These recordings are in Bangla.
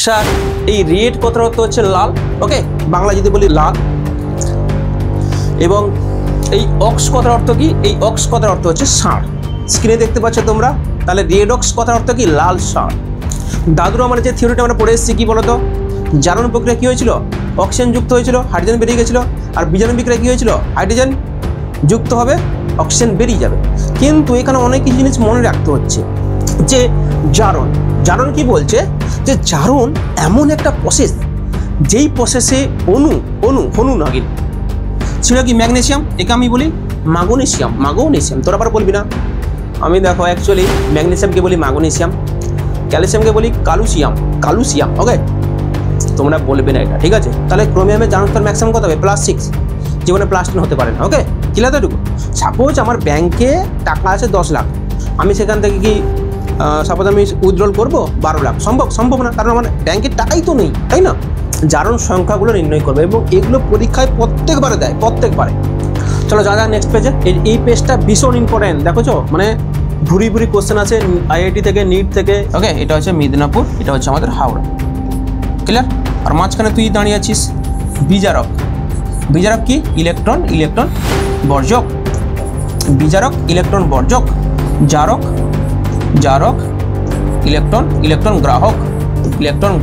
স্যার এই রেড কথার অর্থ হচ্ছে লাল, ওকে, বাংলা যদি বলি লাল। এবং এই অক্স কথার অর্থ কি? এই অক্স কথার অর্থ হচ্ছে ষাঁড়। স্ক্রিনে দেখতে পাচ্ছ তোমরা, তাহলে রেড অক্স কথার অর্থ কি? লাল ষাঁড়। দাদুর আমার যে থিওরিটা আমরা পড়ে এসেছি কি বলতো, জারণ প্রক্রিয়া কী হয়েছিল? অক্সিজেন যুক্ত হয়েছিল, হাইড্রোজেন বেরিয়ে গেছিলো। আর বিজারণ বিক্রিয়া কী হয়েছিল? হাইড্রোজেন যুক্ত হবে, অক্সিজেন বেরিয়ে যাবে। কিন্তু এখানে অনেক কিছু জিনিস মনে রাখতে হচ্ছে যে জারণ, জারণ কি বলছে যে জারণ এমন একটা প্রসেস যেই প্রসেসে হনু নাগিন ছিল কি ম্যাগনেসিয়াম, একে আমি বলি মাগনেসিয়াম। তোরা আবার বলবি না, আমি দেখো অ্যাকচুয়ালি ম্যাগনেসিয়ামকে বলি মাগনেসিয়াম, ক্যালসিয়ামকে বলি কালুসিয়াম, ওকে, তোমরা বলবে না এটা, ঠিক আছে? তাহলে ক্রোমিয়ামের জারণ স্তর ম্যাক্সিমাম কত হবে? +6, জীবনে +10 হতে পারে না, ওকে, ক্লিয়ার তো এটুকু? সাপোজ আমার ব্যাংকে টাকা আছে 10 লাখ, আমি সেখান থেকে কি সাপোজ আমি উইথড্রল করবো 12 লাখ, সম্ভব না, কারণ আমার ব্যাংকের টাকাই তো নেই, তাই না? জারণ সংখ্যাগুলো নির্ণয় করবে এবং এগুলো পরীক্ষায় প্রত্যেকবারে দেয়, প্রত্যেকবারে। চলো যা নেক্সট পেজে। এই পেজটা ভীষণ ইম্পর্টেন্ট, দেখোছো, মানে ভুরি কোশ্চেন আছে IIT থেকে, নিট থেকে, ওকে। এটা হচ্ছে মিদনাপুর, এটা হচ্ছে আমাদের হাওড়া, ক্লিয়ার? আর মাঝখানে তুই দাঁড়িয়ে আছিস বিজারক কি? ইলেকট্রন বর্জক, বিজারক ইলেকট্রন বর্জক, জারক ইলেকট্রন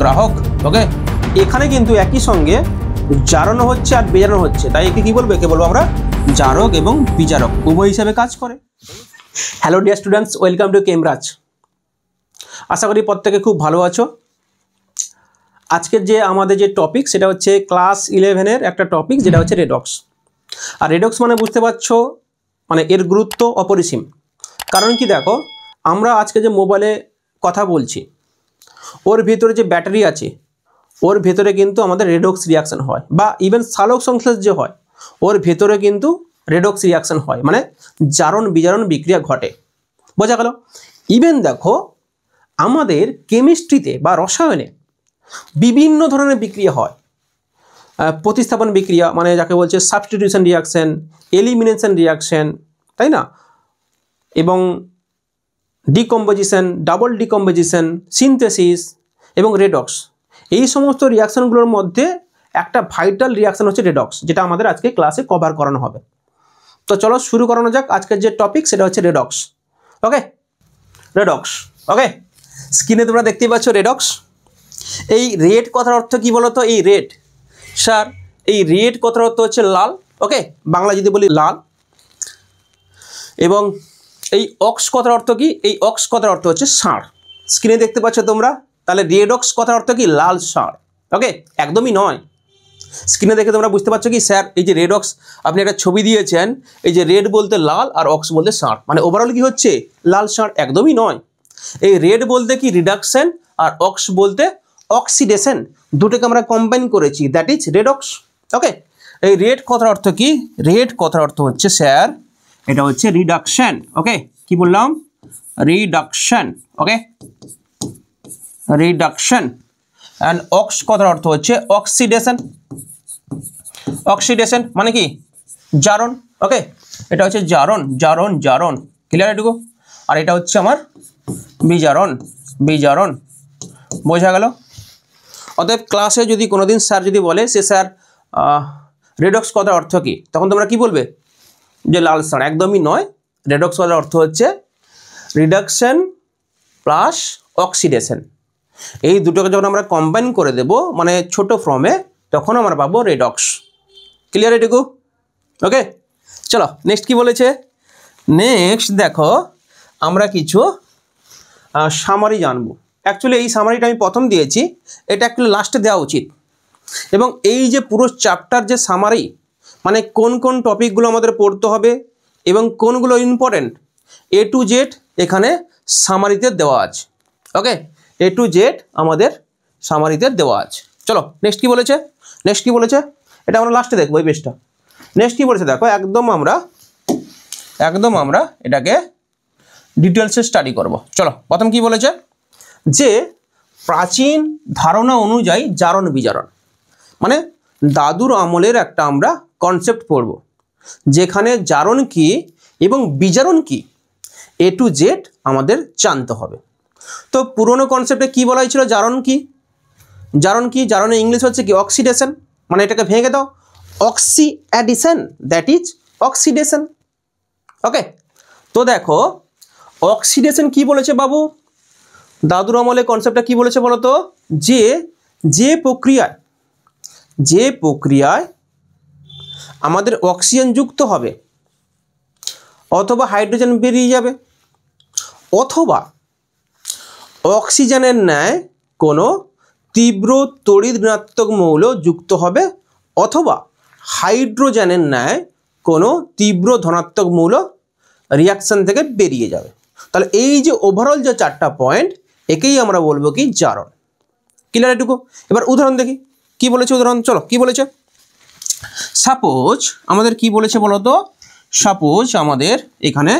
গ্রাহক, ওকে। এখানে কিন্তু একই সঙ্গে জারণ হচ্ছে আর বিজারণ হচ্ছে, তাই একে কি বলবো? একে বলবো আমরা জারক এবং বিজারক, উভয় হিসাবে কাজ করে। Hello dear students, welcome to কেমরাজ। আশা করি প্রত্যেকে খুব ভালো আছো। আজকের যে আমাদের যে টপিক সেটা হচ্ছে ক্লাস 11-এর একটা টপিক, যেটা হচ্ছে রেডক্স। আর রেডক্স মানে বুঝতে পারছো, মানে এর গুরুত্ব অপরিসীম। কারণ কি দেখো, আমরা আজকে যে মোবাইলে কথা বলছি, ওর ভিতরে যে ব্যাটারি আছে, ওর ভেতরে কিন্তু আমাদের রেডক্স রিয়াকশান হয়, বা ইভেন সালোক সংশ্লেষ যে হয়, ওর ভেতরে কিন্তু রেডক্স রিয়াকশান হয়, মানে জারণ বিজারণ বিক্রিয়া ঘটে। বোঝা গেল? ইভেন দেখো আমাদের কেমিস্ট্রিতে বা রসায়নে বিভিন্ন ধরনের বিক্রিয়া হয়, প্রতিস্থাপন বিক্রিয়া, মানে যাকে বলছে সাবস্টিটিউশন রিয়াকশন, এলিমিনেশন রিয়াকশন, তাই না? এবং ডিকম্পোজিশন, ডাবল ডিকম্পোজিশন, সিনথেসিস এবং রেডক্স, এই সমস্ত রিয়াকশানগুলোর মধ্যে একটা ভাইটাল রিয়াকশান হচ্ছে রেডক্স, যেটা আমাদের আজকে ক্লাসে কভার করানো হবে। তো চলো শুরু করানো যাক। আজকের যে টপিক সেটা হচ্ছে রেডক্স, ওকে। ওকে, স্ক্রিনে তোমরা দেখতেই পাচ্ছ রেডক্স। এই রেড কথার অর্থ কি বলো তো? এই রেড, স্যার এই রেড কথার অর্থ হচ্ছে লাল, ওকে, বাংলা যদি বলি লাল। এবং এই অক্স কথার অর্থ কি? এই অক্স কথার অর্থ হচ্ছে ষাঁড়। স্ক্রিনে দেখতে পাচ্ছ তোমরা, তাহলে রেডক্স কথার অর্থ কি? লাল ষাঁড়, ওকে, একদমই নয়। স্ক্রিনে দেখে তোমরা বুঝতে পারছো কি স্যার, এই যে রেডক্স আপনি একটা ছবি দিয়েছেন, এই যে রেড বলতে লাল আর অক্স বলতে ষাঁড়, মানে ওভারঅল কি হচ্ছে? লাল ষাঁড়, একদমই নয়। এই রেড বলতে কি? রিডাকশন, আর অক্স বলতে অক্সিডেশন, দুটোকে আমরা কম্বাইন করেছি, দ্যাট ইজ রেডক্স, ওকে। এই রেড কথার অর্থ কি? রেড কথার অর্থ হচ্ছে স্যার, এটা হচ্ছে রিডাকশন, ওকে। কি বললাম? Reduction, okay, reduction. And ox কথার অর্থ হচ্ছে অক্সিডেশন, মানে কি? জারণ, ওকে। এটা হচ্ছে জারণ, ক্লিয়ার এটুকু? আর এটা হচ্ছে আমার বিজারণ, বোঝা গেল? অতএব ক্লাসে যদি কোনোদিন স্যার যদি বলে সে স্যার রেডক্স কথার অর্থ কি, তখন তোমরা কি বলবে? যে লাল ষাঁড়, একদমই নয়। রেডক্স কথার অর্থ হচ্ছে রিডাকশন প্লাস অক্সিডেশন, এই দুটোকে যখন আমরা কম্বাইন করে দেব, মানে ছোট ফর্মে, তখন আমরা পাবো রেডক্স, ক্লিয়ার এটুকু? ওকে, চলো নেক্সট কি বলেছে। নেক্সট দেখো, আমরা কিছু সামারি জানবো। অ্যাকচুয়ালি এই সামারিটা আমি প্রথম দিয়েছি, এটা একটু লাস্টে দেওয়া উচিত। এবং এই যে পুরো চ্যাপ্টার যে সামারি, মানে কোন কোন টপিকগুলো আমাদের পড়তে হবে এবং কোনগুলো ইম্পর্টেন্ট, A to Z এখানে সামারিতে দেওয়া আছে, ওকে। A to Z আমাদের সামারিতে দেওয়া আছে। চলো নেক্সট কি বলেছে, এটা আমরা লাস্টে দেখবো এই পেজটা। নেক্সট কি বলেছে দেখো, একদম আমরা এটাকে ডিটেলসে স্টাডি করব। চলো প্রথম কি বলেছে, যে প্রাচীন ধারণা অনুযায়ী জারণ বিজারণ, মানে দাদুর আমলের একটা আমরা কনসেপ্ট পড়ব, যেখানে জারণ কি এবং বিজারণ কি A to Z আমাদের জানতে হবে। তো পুরনো কনসেপ্টে কি বলা হয়েছিল? জারণ কি? জারণ কি, জারণের ইংলিশ হচ্ছে কি অক্সিডেশন, মানে এটাকে ভেঙে দাও oxy addition, that is oxidation. Okay, তো দেখো অক্সিডেশন কি বলেছে বাবু, দাদুর আমলে কনসেপ্টটা কি বলেছে বলো তো, যে প্রক্রিয়ায় আমাদের অক্সিজেন যুক্ত হবে অথবা হাইড্রোজেন বেরিয়ে যাবে, অথবা অক্সিজেনের ন্যায় কোনো তীব্র তড়িৎ ঋণাত্মক মৌল যুক্ত হবে, অথবা হাইড্রোজেনের ন্যায় কোনো তীব্র ধনাত্মক মৌল রিয়াকশন থেকে বেরিয়ে যাবে। তাহলে এই যে ওভারঅল যে 4টা পয়েন্ট, একেই আমরা বলবো কি জারণ। ক্লিয়ার এটুকু? এবার উদাহরণ দেখি কি বলেছে, উদাহরণ চলো কি বলেছে। সাপোজ আমাদের কি বলেছে বলো তো, সাপোজ আমাদের এখানে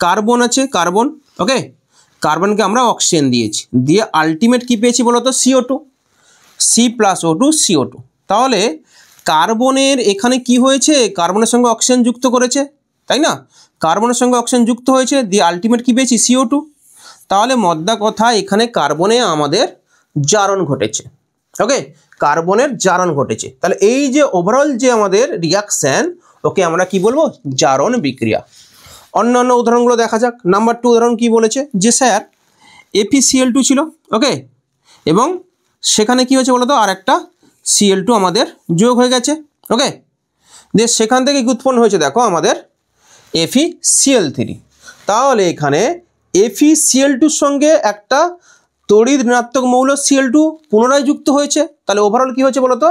কার্বন আছে, কার্বন, ওকে, কার্বনকে আমরা অক্সিজেন দিয়েছি, দিয়ে আলটিমেট কি পেয়েছি বলো তো CO2, C+O2 CO2। তাহলে কার্বনের এখানে কি হয়েছে, কার্বনের সঙ্গে অক্সিজেন যুক্ত করেছে, তাই না, কার্বনের সঙ্গে অক্সিজেন যুক্ত হয়েছে, দিয়ে আলটিমেট কি পেয়েছি CO2। তাহলে মদ্দা কথা এখানে কার্বনে আমাদের জারণ ঘটেছে, ওকে, কার্বনের জারণ ঘটেছে। তাহলে এই যে ওভারঅল যে আমাদের রিয়াকশন, ওকে আমরা কি বলবো জারণ বিক্রিয়া। অন্যান্য উদাহরণগুলো দেখা যাক। নাম্বার 2 উদাহরণ কি বলেছে, যে স্যার FeCl2 ছিল, ওকে, এবং সেখানে কি হয়েছে বলতো আর একটা Cl2 আমাদের যোগ হয়ে গেছে, ওকে, দিয়ে সেখান থেকে উৎপন্ন হয়েছে দেখো আমাদের FeCl3। তাহলে এখানে FeCl2-র সঙ্গে একটা তড়িৎ ঋণাত্মক মৌল Cl2 পুনরায় যুক্ত হয়েছে। তাহলে ওভারঅল কি হয়েছে বলতো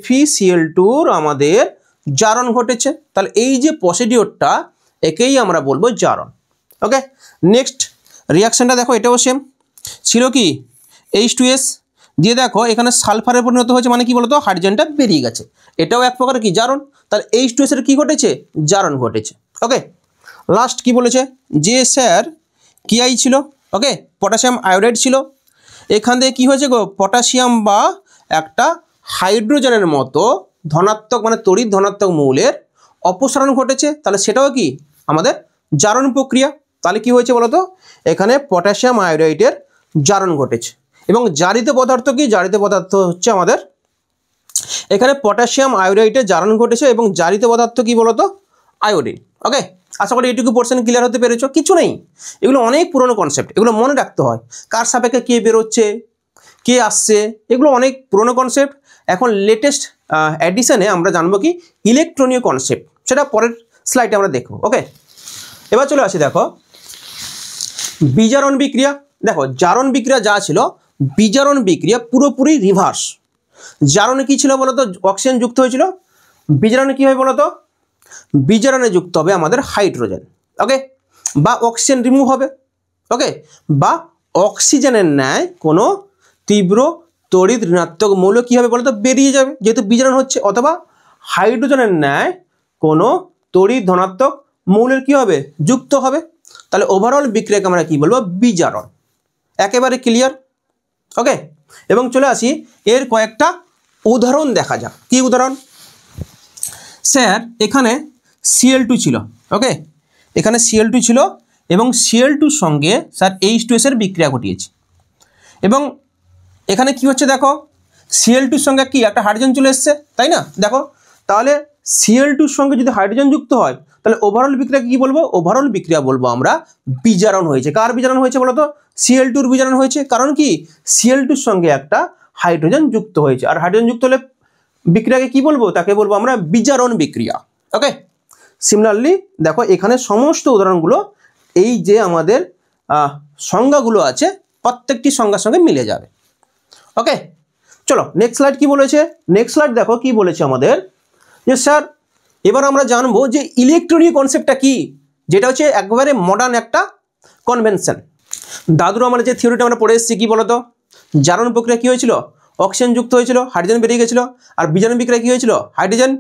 FeCl2-র আমাদের জারণ ঘটেছে। তাহলে এই যে প্রসিডিওরটা, একেই আমরা বলবো জারণ। ওকে, নেক্সট রিয়াকশনটা দেখো, এটাও সেম ছিল কি H2S, দিয়ে দেখো এখানে সালফারে পরিণত হয়েছে, মানে কি বলতো হাইড্রোজেনটা বেরিয়ে গেছে, এটাও এক প্রকার কি জারণ। তাহলে H2S এর কি ঘটেছে, জারণ ঘটেছে। ওকে, লাস্ট কি বলেছে, যে স্যার কি আই ছিল, ওকে, পটাশিয়াম আয়োডাইড ছিল, এখান থেকে কী হয়েছে গো, পটাশিয়াম বা একটা হাইড্রোজেনের মতো ধনাত্মক মানে তড়িৎ ধনাত্মক মৌলের অপসারণ ঘটেছে। তাহলে সেটাও কি আমাদের জারণ প্রক্রিয়া। তাহলে কি হয়েছে বলতো, এখানে পটাশিয়াম আয়োডাইডের জারণ ঘটেছে। এবং জারিত পদার্থ কি, জারিত পদার্থ হচ্ছে আমাদের এখানে পটাশিয়াম আয়োডাইডের জারণ ঘটেছে, এবং জারিত পদার্থ কি বলতো আয়োডিন। ওকে, আশা করি এইটুকু পোর্শন ক্লিয়ার হতে পেরেছো। কিছু নেই, এগুলো অনেক পুরনো কনসেপ্ট, এগুলো মনে রাখতে হয়, কার সাপেক্ষে কে বেরোচ্ছে কে আসছে, এগুলো অনেক পুরনো কনসেপ্ট। এখন লেটেস্ট এডিশনে আমরা জানবো কি ইলেকট্রনীয় কনসেপ্ট, সেটা পরের স্লাইডে আমরা দেখব। ওকে, এবার চলে আসি দেখো বিজারণ বিক্রিয়া। দেখো জারণ বিক্রিয়া যা ছিল, বিজারণ বিক্রিয়া পুরোপুরি রিভার্স। জারণে কি ছিল বলতো, অক্সিজেন যুক্ত হয়েছিল, বিজারণে কী হবে বলতো, বিজারণে যুক্ত হবে আমাদের হাইড্রোজেন, ওকে, বা অক্সিজেন রিমুভ হবে, ওকে, বা অক্সিজেনের ন্যায় কোনো তীব্র তড়িৎ ঋণাত্মক মৌল কী হবে বলতো বেরিয়ে যাবে, যেহেতু বিজারণ হচ্ছে, অথবা হাইড্রোজেনের ন্যায় কোনো তড়িৎ ধনাত্মক মৌলের কী হবে যুক্ত হবে। তাহলে ওভারঅল বিক্রিয়াকে আমরা কী বলবো বিজারণ। একেবারে ক্লিয়ার? ওকে, এবং চলে আসি এর কয়েকটা উদাহরণ দেখা যাক। কি উদাহরণ, স্যার এখানে Cl2 ছিল, ওকে, এখানে Cl2 ছিল, এবং Cl2-র সঙ্গে স্যার H2S এর বিক্রিয়া ঘটিয়েছে, এবং এখানে কি হচ্ছে দেখো Cl2-র সঙ্গে কি একটা হাইড্রোজেন চলে এসছে, তাই না, দেখো তাহলে Cl2-র সঙ্গে যদি হাইড্রোজেন যুক্ত হয়, তাহলে ওভারঅল বিক্রিয়া কি বলবো, ওভারঅল বিক্রিয়া বলবো আমরা বিজারণ হয়েছে। কার বিজারণ হয়েছে বলো তো, Cl2-র বিজারণ হয়েছে, কারণ কি Cl2-র সঙ্গে একটা হাইড্রোজেন যুক্ত হয়েছে, আর হাইড্রোজেন যুক্ত হলে বিক্রিয়াকে কি বলবো, তাকে বলবো আমরা বিজারণ বিক্রিয়া। ওকে, সিমিলারলি দেখো এখানে সমস্ত উদাহরণগুলো এই যে আমাদের সংজ্ঞাগুলো আছে প্রত্যেকটি সংজ্ঞার সঙ্গে মিলে যাবে। ওকে, চলো নেক্সট স্লাইড কি বলেছে, নেক্সট স্লাইড দেখো কি বলেছে আমাদের, যে স্যার এবার আমরা জানবো যে ইলেকট্রনীয় কনসেপ্টটা কি, যেটা হচ্ছে একবারে মডার্ন একটা কনভেনশন। দাদুর আমরা যে থিওরিটা আমরা পড়ে এসেছি কি বলতো, জারণ প্রক্রিয়া কী হয়েছিল, অক্সিজেন যুক্ত হয়েছিল, হাইড্রোজেন বেরিয়ে গেছিলো, আর বিজারণ বিক্রিয়া কী হয়েছিল, হাইড্রোজেন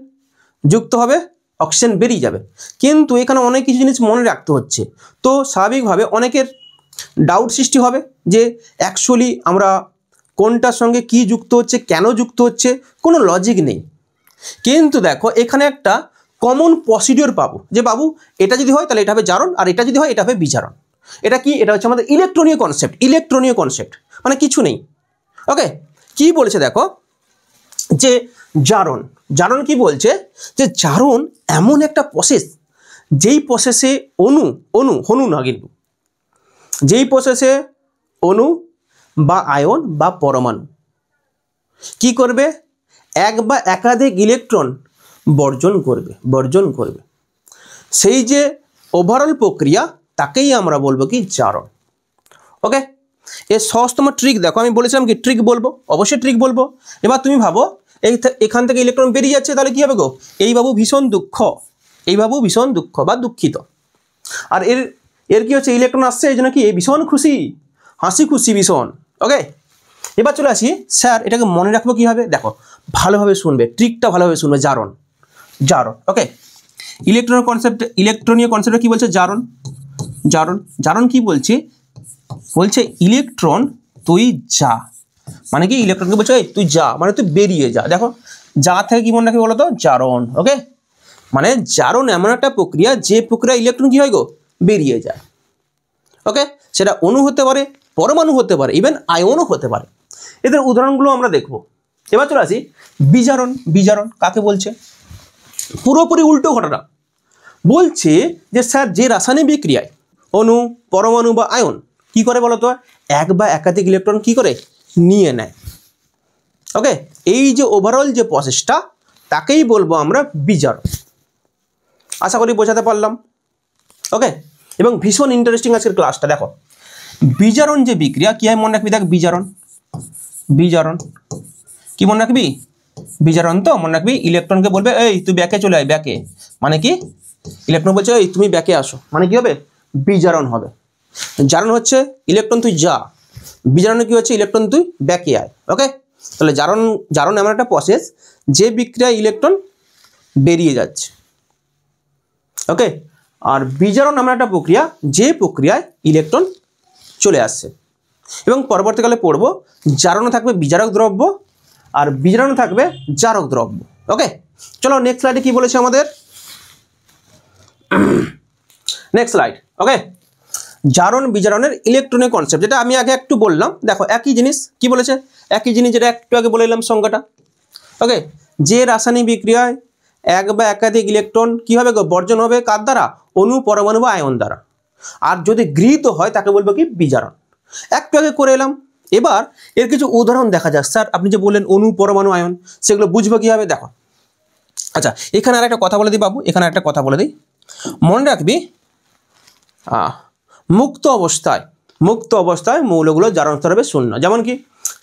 যুক্ত হবে, অক্সিজেন বেরিয়ে যাবে। কিন্তু এখানে অনেক কিছু জিনিস মনে রাখতে হচ্ছে। তো স্বাভাবিকভাবে অনেকের ডাউট সৃষ্টি হবে যে অ্যাকচুয়ালি আমরা কোনটার সঙ্গে কি যুক্ত হচ্ছে, কেন যুক্ত হচ্ছে, কোনো লজিক নেই। কিন্তু দেখো এখানে একটা কমন প্রসিডিওর পাবো, যে বাবু এটা যদি হয় তাহলে এটা হবে জারণ, আর এটা যদি হয় এটা হবে বিজারণ। এটা কি, এটা হচ্ছে আমাদের ইলেকট্রনীয় কনসেপ্ট। ইলেকট্রনীয় কনসেপ্ট মানে কিছু নেই। ওকে, কি বলেছে দেখো, যে জারণ, জারণ কি বলছে, যে জারণ এমন একটা প্রসেস, যেই প্রসেসে হনু না কিন্তু, যেই প্রসেসে অণু বা আয়ন বা পরমাণু কি করবে, এক বা একাধিক ইলেকট্রন বর্জন করবে, সেই যে ওভারঅল প্রক্রিয়া তাকেই আমরা বলবো কি জারণ। ওকে, এর সহজতম ট্রিক দেখো, আমি বলেছিলাম কি ট্রিক বলবো, অবশ্যই ট্রিক বলবো। এবার তুমি ভাবো এখান থেকে ইলেকট্রন বেরিয়ে যাচ্ছে, তাহলে কি হবে গো, এই বাবু ভীষণ দুঃখ বা দুঃখিত। আর এর কি হচ্ছে, ইলেকট্রন আসছে এই জন্য কি ভীষণ খুশি, হাসি খুশি ভীষণ। ওকে, এবার চলে আসি, স্যার এটাকে মনে রাখবো কীভাবে, দেখো ভালোভাবে শুনবে, ট্রিকটা ভালোভাবে শুনবে। জারণ, ওকে, ইলেকট্রনীয় কনসেপ্টে কি বলছে, জারণ কি বলছে, ইলেকট্রন তুই যা, মানে কি ইলেকট্রনকে বলছে তুই যা, মানে তুই বেরিয়ে যা। দেখো যা থেকে কি মনে রাখবে বলো তো, জারণ। ওকে, মানে জারণ এমন একটা প্রক্রিয়া, যে প্রক্রিয়া ইলেকট্রন কি হয় গো, বেরিয়ে যায়। ওকে, সেটা অণু হতে পারে, পরমাণু হতে পারে, ইভেন আয়নও হতে পারে। এদের উদাহরণগুলো আমরা দেখব। এবার চলে আসি বিজারণ কাকে বলছে, পুরোপুরি উল্টো ঘটনা। বলছে যে স্যার যে রাসায়নিক বিক্রিয়ায় অণু, পরমাণু বা আয়ন কি করে বলতো, এক বা একাধিক ইলেকট্রন কি করে নিয়ে নেয়। ওকে, এই যে ওভারঅল যে প্রসেসটা, তাকেই বলবো আমরা বিজারণ। আশা করি বোঝাতে পারলাম। ওকে, এবং ভীষণ ইন্টারেস্টিং আজকের ক্লাসটা। দেখো বিজারণ যে বিক্রিয়া কি হয় মনে রাখবি, দেখ বিজারণ কি মনে রাখবি, বিজারণ তো মনে রাখবি, ইলেকট্রনকে বলবে এই তুই ব্যাকে চলে আয়, ব্যাকে মানে কি, ইলেকট্রন বলছে এই তুমি ব্যাকে আসো, মানে কি হবে, বিজারণ হবে। জারণ হচ্ছে ইলেকট্রন তুই যা, বিজারণে কি হচ্ছে, ইলেকট্রন তুই ব্যাকে আয়। ওকে, তাহলে জারণ এমন একটা প্রসেস, যে বিক্রিয়ায় ইলেকট্রন বেরিয়ে যাচ্ছে। ওকে, আর বিজারণ এমন একটা প্রক্রিয়া, যে প্রক্রিয়ায় ইলেকট্রন চলে আসছে। এবং পরবর্তীকালে পড়বো জারণে থাকবে বিজারক দ্রব্য, আর বিজারণে থাকবে জারক দ্রব্য। ওকে, চলো নেক্সট স্লাইডে কি বলেছে আমাদের, নেক্সট স্লাইড। ওকে, জারণ বিজারণের ইলেকট্রনের কনসেপ্ট, যেটা আমি আগে একটু বললাম। দেখো একই জিনিস, কি বলেছে, একই জিনিস, যেটা একটু আগে বলে এলাম সংজ্ঞাটা। ওকে, যে রাসায়নিক বিক্রিয়ায় এক বা একাধিক ইলেকট্রন কি হবে গো, বর্জন হবে, কার দ্বারা, অণু, পরমাণু বা আয়ন দ্বারা। আর যদি গৃহীত হয় তাকে বলবো কি বিজারণ। একটু আগে করে এলাম। এবার এর কিছু উদাহরণ দেখা যাক। স্যার আপনি যে বললেন অণু, পরমাণু, আয়ন, সেগুলো বুঝবো কীভাবে, দেখো। আচ্ছা, এখানে আর একটা কথা বলে দিই বাবু, এখানে একটা কথা বলে দিই, মনে রাখবি মুক্ত অবস্থায় মৌলগুলো জারণ স্তর হবে 0। যেমন কি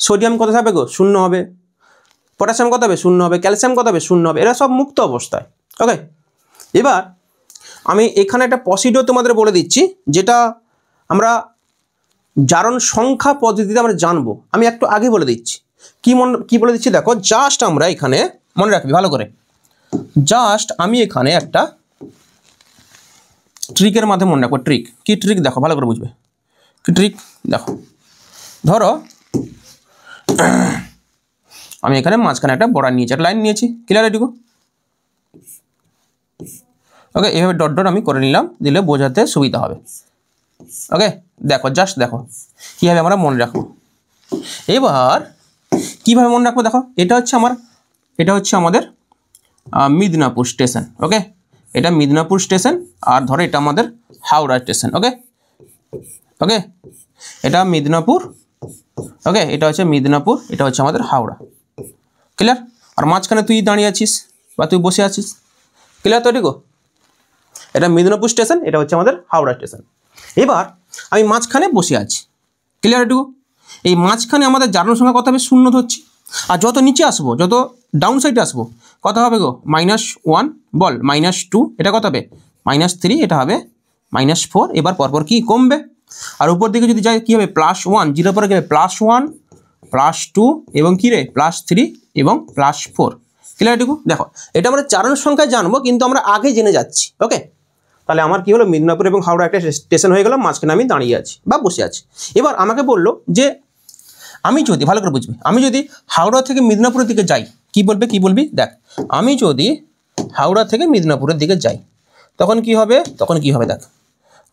সোডিয়াম কত থাকবে গো, 0 হবে, পটাশিয়াম কত হবে, 0 হবে, ক্যালসিয়াম কত হবে, 0 হবে, এরা সব মুক্ত অবস্থায়। ওকে, এবার আমি এখানে একটা প্রসিডিওর তোমাদের বলে দিচ্ছি, যেটা আমরা জারণ সংখ্যা পদ্ধতিতে আমরা জানবো। আমি একটু আগে বলে দিচ্ছি, কি বলে দিচ্ছি দেখো। জাস্ট আমরা এখানে মনে রাখবি ভালো করে, জাস্ট আমি এখানে একটা ট্রিকের মাধ্যমে মনে রাখবো। কি ট্রিক দেখো, ভালো করে বুঝবে কি ট্রিক। দেখো ধরো আমি এখানে মাঝখানে একটা বর্ডার নিয়েছি, একটা লাইন নিয়েছি, ক্লিয়ার এটুকু। ওকে, এইভাবে ডট ডট আমি করে নিলাম, দিলে বোঝাতে সুবিধা হবে। ওকে, দেখো জাস্ট দেখো কীভাবে আমরা মনে রাখবো। এবার কীভাবে মনে রাখবো দেখো, এটা হচ্ছে আমাদের মিদনাপুর স্টেশন। ওকে, এটা মিদনাপুর স্টেশন, আর ধরো এটা আমাদের হাওড়া স্টেশন। ওকে, এটা মিদনাপুর। ওকে, এটা হচ্ছে মিদনাপুর, এটা হচ্ছে আমাদের হাওড়া। ক্লিয়ার? আর মাঝখানে তুই দাঁড়িয়ে আছিস বা তুই বসে আছিস। ক্লিয়ার তো এটুকু? এটা মিদনাপুর স্টেশন, এটা হচ্ছে আমাদের হাওড়া স্টেশন। এবার আমি মাঝখানে বসে আছি। ক্লিয়ার এটুকু? এই মাঝখানে আমাদের জারণ সংখ্যা কত হবে, 0 ধরছি। আর যত নিচে আসবো, যত ডাউন সাইডে আসবো, কত হবে গো, -1 বল, -2, এটা কত হবে, -3, এটা হবে -4। এবার পরপর কি কমবে, আর উপর দিকে যদি যাই কি হবে, +1, 0 পরে কি হবে, +1, +2 এবং কি রে, +3 এবং +4। ক্লিয়ার এটুকু? দেখো এটা আমরা জারণ সংখ্যায় জানবো, কিন্তু আমরা আগে জেনে যাচ্ছি। ওকে, তাহলে আমার কি হলো, মিদনাপুর এবং হাওড়া একটা স্টেশন হয়ে গেল, মাঝখানে আমি দাঁড়িয়ে আছি বা বসে আছি। এবার আমাকে বললো যে আমি যদি, ভালো করে বুঝবি, আমি যদি হাওড়া থেকে মিদনাপুরের দিকে যাই, কি বলবি দেখ, আমি যদি হাওড়া থেকে মিদনাপুরের দিকে যাই তখন কি হবে দেখ,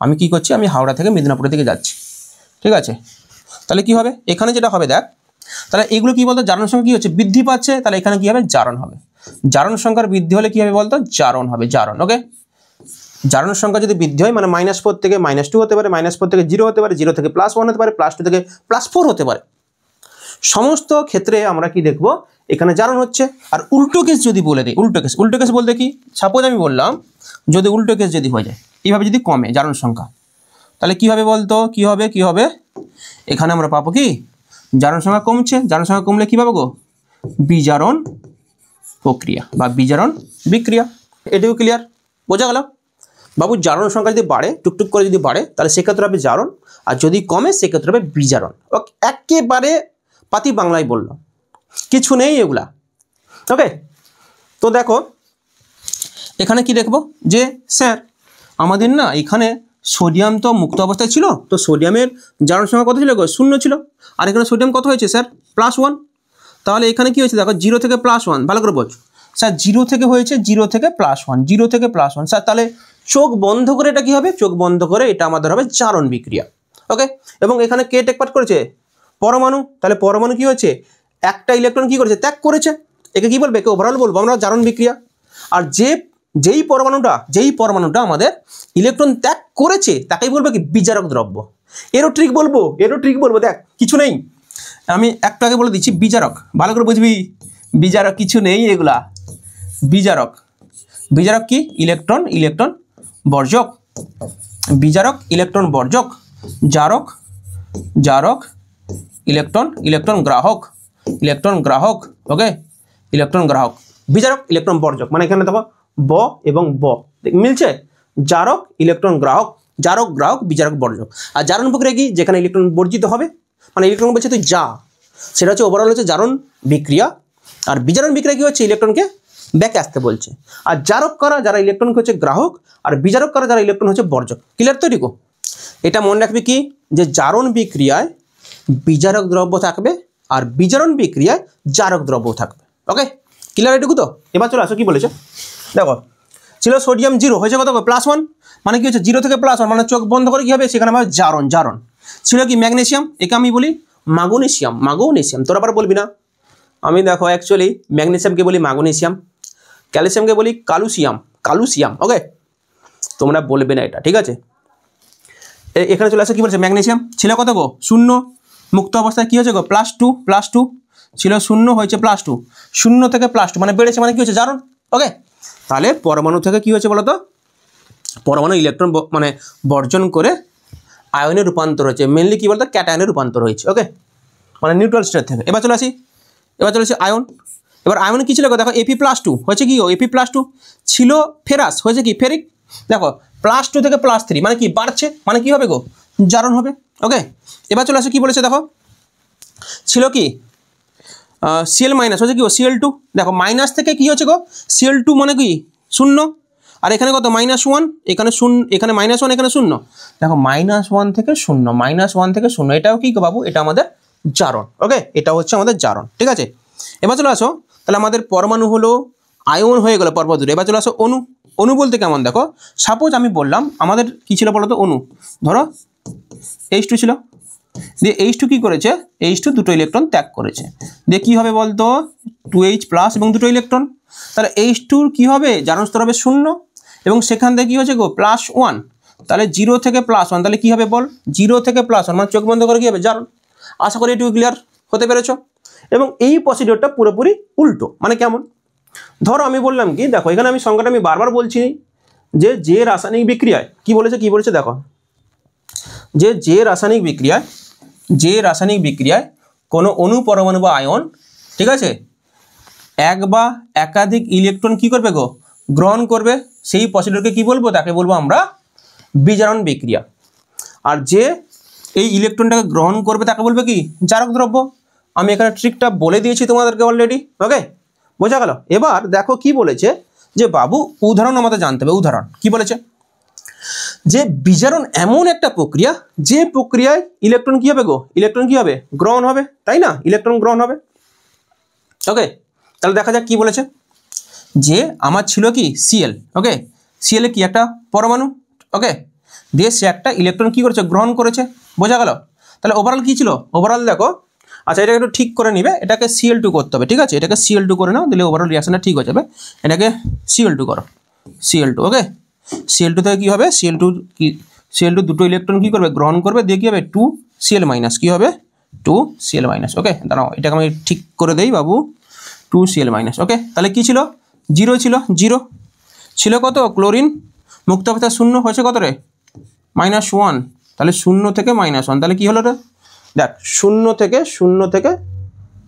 আমি কি করছি, আমি হাওড়া থেকে মিদনাপুরের দিকে যাচ্ছি। ঠিক আছে, তাহলে কি হবে, এখানে যেটা হবে দেখ, তাহলে এগুলো কি বলতো, জারণ সংখ্যা কি হচ্ছে, বৃদ্ধি পাচ্ছে, তাহলে এখানে কি হবে, জারণ হবে। জারণ সংখ্যার বৃদ্ধি হলে কি হবে বলতো, জারণ হবে, জারণ। ওকে, জারণ সংখ্যা যদি বৃদ্ধি হয় মানে -4 থেকে -2 হতে পারে, -4 থেকে 0 হতে পারে, 0 থেকে +1 হতে পারে, +2 থেকে +4 হতে পারে। সমস্ত ক্ষেত্রে আমরা কি দেখব, এখানে জারণ হচ্ছে। আর উল্টো কেস যদি বলে দিই, উল্টো কেস বলতে কি, সাপোজ আমি বললাম যদি উল্টো কেস যদি হয়ে যায়, এইভাবে যদি কমে জারণ সংখ্যা, তাহলে কি হবে বলতো, কি হবে, এখানে আমরা পাবো কি, জারণ সংখ্যা কমছে, জারণ সংখ্যা কমলে কি পাবো গো, বিজারণ প্রক্রিয়া বা বিজারণ বিক্রিয়া। এটাও ক্লিয়ার, বোঝা গেল বাবু? জারণ সংখ্যা যদি বাড়ে, টুকটুক করে যদি বাড়ে, তাহলে সেক্ষেত্রে হবে জারণ, আর যদি কমে সেক্ষেত্রে হবে বিজারণ। ওকে, একেবারে পাতি বাংলায় বললাম, কিছু নেই এগুলা। ওকে, তো দেখো এখানে কি দেখবো, যে স্যার আমাদের না এখানে সোডিয়াম তো মুক্ত অবস্থায় ছিল, তো সোডিয়ামের জারণ সংখ্যা কত ছিল গো, 0 ছিল, আর এখানে সোডিয়াম কত হয়েছে স্যার, +1। তাহলে এখানে কি হয়েছে দেখো, 0 থেকে +1, ভালো করে বোঝ স্যার, 0 থেকে হয়েছে, 0 থেকে +1, 0 থেকে +1 স্যার। তাহলে চোখ বন্ধ করে এটা কি হবে, চোখ বন্ধ করে এটা আমাদের হবে জারণ বিক্রিয়া। ওকে, এবং এখানে কে টেক পার্ট করেছে, পরমাণু। তাহলে পরমাণু কি হয়েছে, একটা ইলেকট্রন কি করেছে, ত্যাগ করেছে। একে কি বলবে, একে ওভারঅল বলবো আমরা জারণ বিক্রিয়া। আর যেই পরমাণুটা আমাদের ইলেকট্রন ত্যাগ করেছে তাকেই বলবে কি, বিজারক দ্রব্য। এরও ট্রিক বলবো, দেখ কিছু নেই, আমি একটু আগে বলে দিচ্ছি, বিজারক ভালো করে বুঝবি, বিজারক কিছু নেই এগুলা, বিজারক কি, ইলেকট্রন বর্জক, বিজারক ইলেকট্রন বর্জক, জারক ইলেকট্রন গ্রাহক, ওকে, ইলেকট্রন গ্রাহক, বিজারক ইলেকট্রন বর্জক, মানে এখানে দেখো ব এবং ব মিলছে, জারক ইলেকট্রন গ্রাহক, বিজারক বর্জক। আর জারণ প্রক্রিয়া কি, যেখানে ইলেকট্রন বর্জিত হবে, মানে ইলেকট্রন বলছে তুই যা, সেটা হচ্ছে ওভারঅল হচ্ছে জারণ বিক্রিয়া। আর বিজারণ বিক্রিয়া কি হচ্ছে, ইলেকট্রনকে ব্যাকে আসতে বলছে। আর জারক করা যারা ইলেকট্রনকে হচ্ছে গ্রাহক, আর বিজারক করা যারা ইলেকট্রন হচ্ছে বর্জক। ক্লিয়ার তো রিকো? এটা মনে রাখবি কি, যে জারণ বিক্রিয়ায় বিজারক দ্রব্য থাকবে, আর বিজারণ বিক্রিয়ায় জারক দ্রব্য থাকবে। ওকে, ক্লিয়ার এটুকু তো? এবার চলে আসো কি বলেছে দেখো, ছিল সোডিয়াম 0, হয়েছে কত, +1, মানে কি হচ্ছে 0 থেকে +1, মানে চোখ বন্ধ করে কি হবে, সেখানে আমার জারণ। ছিল কি ম্যাগনেসিয়াম, একে আমি বলি মাগনেসিয়াম, তোরা আবার বলবি না, আমি দেখো অ্যাকচুয়ালি ম্যাগনেসিয়ামকে বলি মাগনেসিয়াম, ক্যালসিয়ামকে বলি কালুসিয়াম। ওকে, তোমরা বলবে না এটা, ঠিক আছে? এখানে চলে আসে কি বলছে, ম্যাগনেসিয়াম ছিল কত গো, 0, মুক্ত অবস্থায় কি হয়েছে গো, +2 ছিল 0, হয়েছে +2, 0 থেকে +2 মানে বেড়েছে, মানে কি হচ্ছে জারণ। ওকে, তাহলে পরমাণু থেকে কি হয়েছে বলতো, পরমাণু ইলেকট্রন মানে বর্জন করে আয়নে রূপান্তর হয়েছে, মেনলি কি বলতো, ক্যাটায়নে রূপান্তর হয়েছে। ওকে, মানে নিউট্রাল স্টেট থেকে। এবার চলে আসি আয়ন। এবার আয়ন কি ছিল দেখো, Fe+2 হয়েছে কি, Fe+2 ছিল ফেরাস, হয়েছে কি ফেরিক। দেখো +2 থেকে +3 মানে কি বাড়ছে, মানে কি হবে গো, জারণ হবে। ওকে, এবার চলে আসে কি বলেছে দেখো, ছিল কি Cl- হচ্ছে কি Cl2, দেখো মাইনাস থেকে কি হচ্ছে গো, Cl2 মানে কি 0, আর এখানে কত -1, এখানে 0, এখানে -1, এখানে 0, দেখো -1 থেকে 0, এটাও কি গো বাবু, এটা আমাদের জারণ। ওকে, এটা হচ্ছে আমাদের জারণ, ঠিক আছে? এবার চলে আসো, তাহলে আমাদের পরমাণু হলো, আয়ন হয়ে গেল পরপর দূরে। এবার চলে আসো অণু বলতে কেমন দেখো, সাপোজ আমি বললাম আমাদের কি ছিল বলো তো, অণু ধরো H2 ছিল, দিয়ে H2 কি করেছে, H2 দুটো ইলেকট্রন ত্যাগ করেছে, দিয়ে কি হবে বলতো, 2H+ এবং দুটো ইলেকট্রন। তাহলে H2 কি হবে, জারণ স্তর হবে 0, এবং সেখান থেকে কি হচ্ছে গো +1, তাহলে 0 থেকে +1, তাহলে কি হবে বল, 0 থেকে +1 মানে চোখ বন্ধ করে কি হবে, জারণ। আশা করি এটুকু ক্লিয়ার হতে পেরেছ। এবং এই প্রসিডিওরটা পুরোপুরি উল্টো, মানে কেমন, ধরো আমি বললাম কি, দেখো এখানে আমি সংখ্যাটা আমি বারবার বলছি, যে রাসায়নিক বিক্রিয়ায় কি বলেছে দেখো, যে রাসায়নিক বিক্রিয়ায় কোনো অণু, পরমাণু বা আয়ন, ঠিক আছে, এক বা একাধিক ইলেকট্রন কি করবে গো, গ্রহণ করবে, সেই প্রসিডিওরকে কি বলবো, তাকে বলবো আমরা বিজারণ বিক্রিয়া। আর যে এই ইলেকট্রনটাকে গ্রহণ করবে তাকে বলবে কি, জারক দ্রব্য। আমি এখানে ট্রিকটা বলে দিয়েছি তোমাদেরকে অলরেডি। ওকে, বোঝা গেল? এবার দেখো কি বলেছে, যে বাবু উদাহরণ আমাদের জানতে হবে। উদাহরণ কি বলেছে, যে বিজারণ এমন একটা প্রক্রিয়া, যে প্রক্রিয়ায় ইলেকট্রন কি হবে গো, ইলেকট্রন কি হবে, গ্রহণ হবে, তাই না, ইলেকট্রন গ্রহণ হবে। ওকে, তাহলে দেখা যাক কি বলেছে, যে আমার ছিল কি Cl। ওকে, Cl কি একটা পরমাণু। ওকে, দিয়ে সে একটা ইলেকট্রন কি করেছে, গ্রহণ করেছে, বোঝা গেল? তাহলে ওভারঅল কি ছিল, ওভারঅল দেখো আচ্ছা এটাকে একটু ঠিক করে নিবে, এটাকে Cl2 করতে হবে, ঠিক আছে, এটাকে Cl2 করে নাও, দিলে ওভারঅল রিয়াকশনটা ঠিক হয়ে যাবে। এটাকে Cl2 করো, Cl2, ওকে। Cl2 থেকে কী হবে, Cl2 দুটো ইলেকট্রন কী করবে, গ্রহণ করবে, দিয়ে কী হবে 2Cl মাইনাস, কী হবে 2Cl মাইনাস, ওকে। দাঁড়াও এটাকে আমি ঠিক করে দেই বাবু, 2Cl মাইনাস, ওকে। তাহলে কী ছিল, 0 ছিল, 0 ছিল কত, ক্লোরিন মুক্ত অবস্থায় 0 হয়েছে কত রে, -1, তাহলে 0 থেকে -1, তাহলে কী হলো রে, দেখ 0 থেকে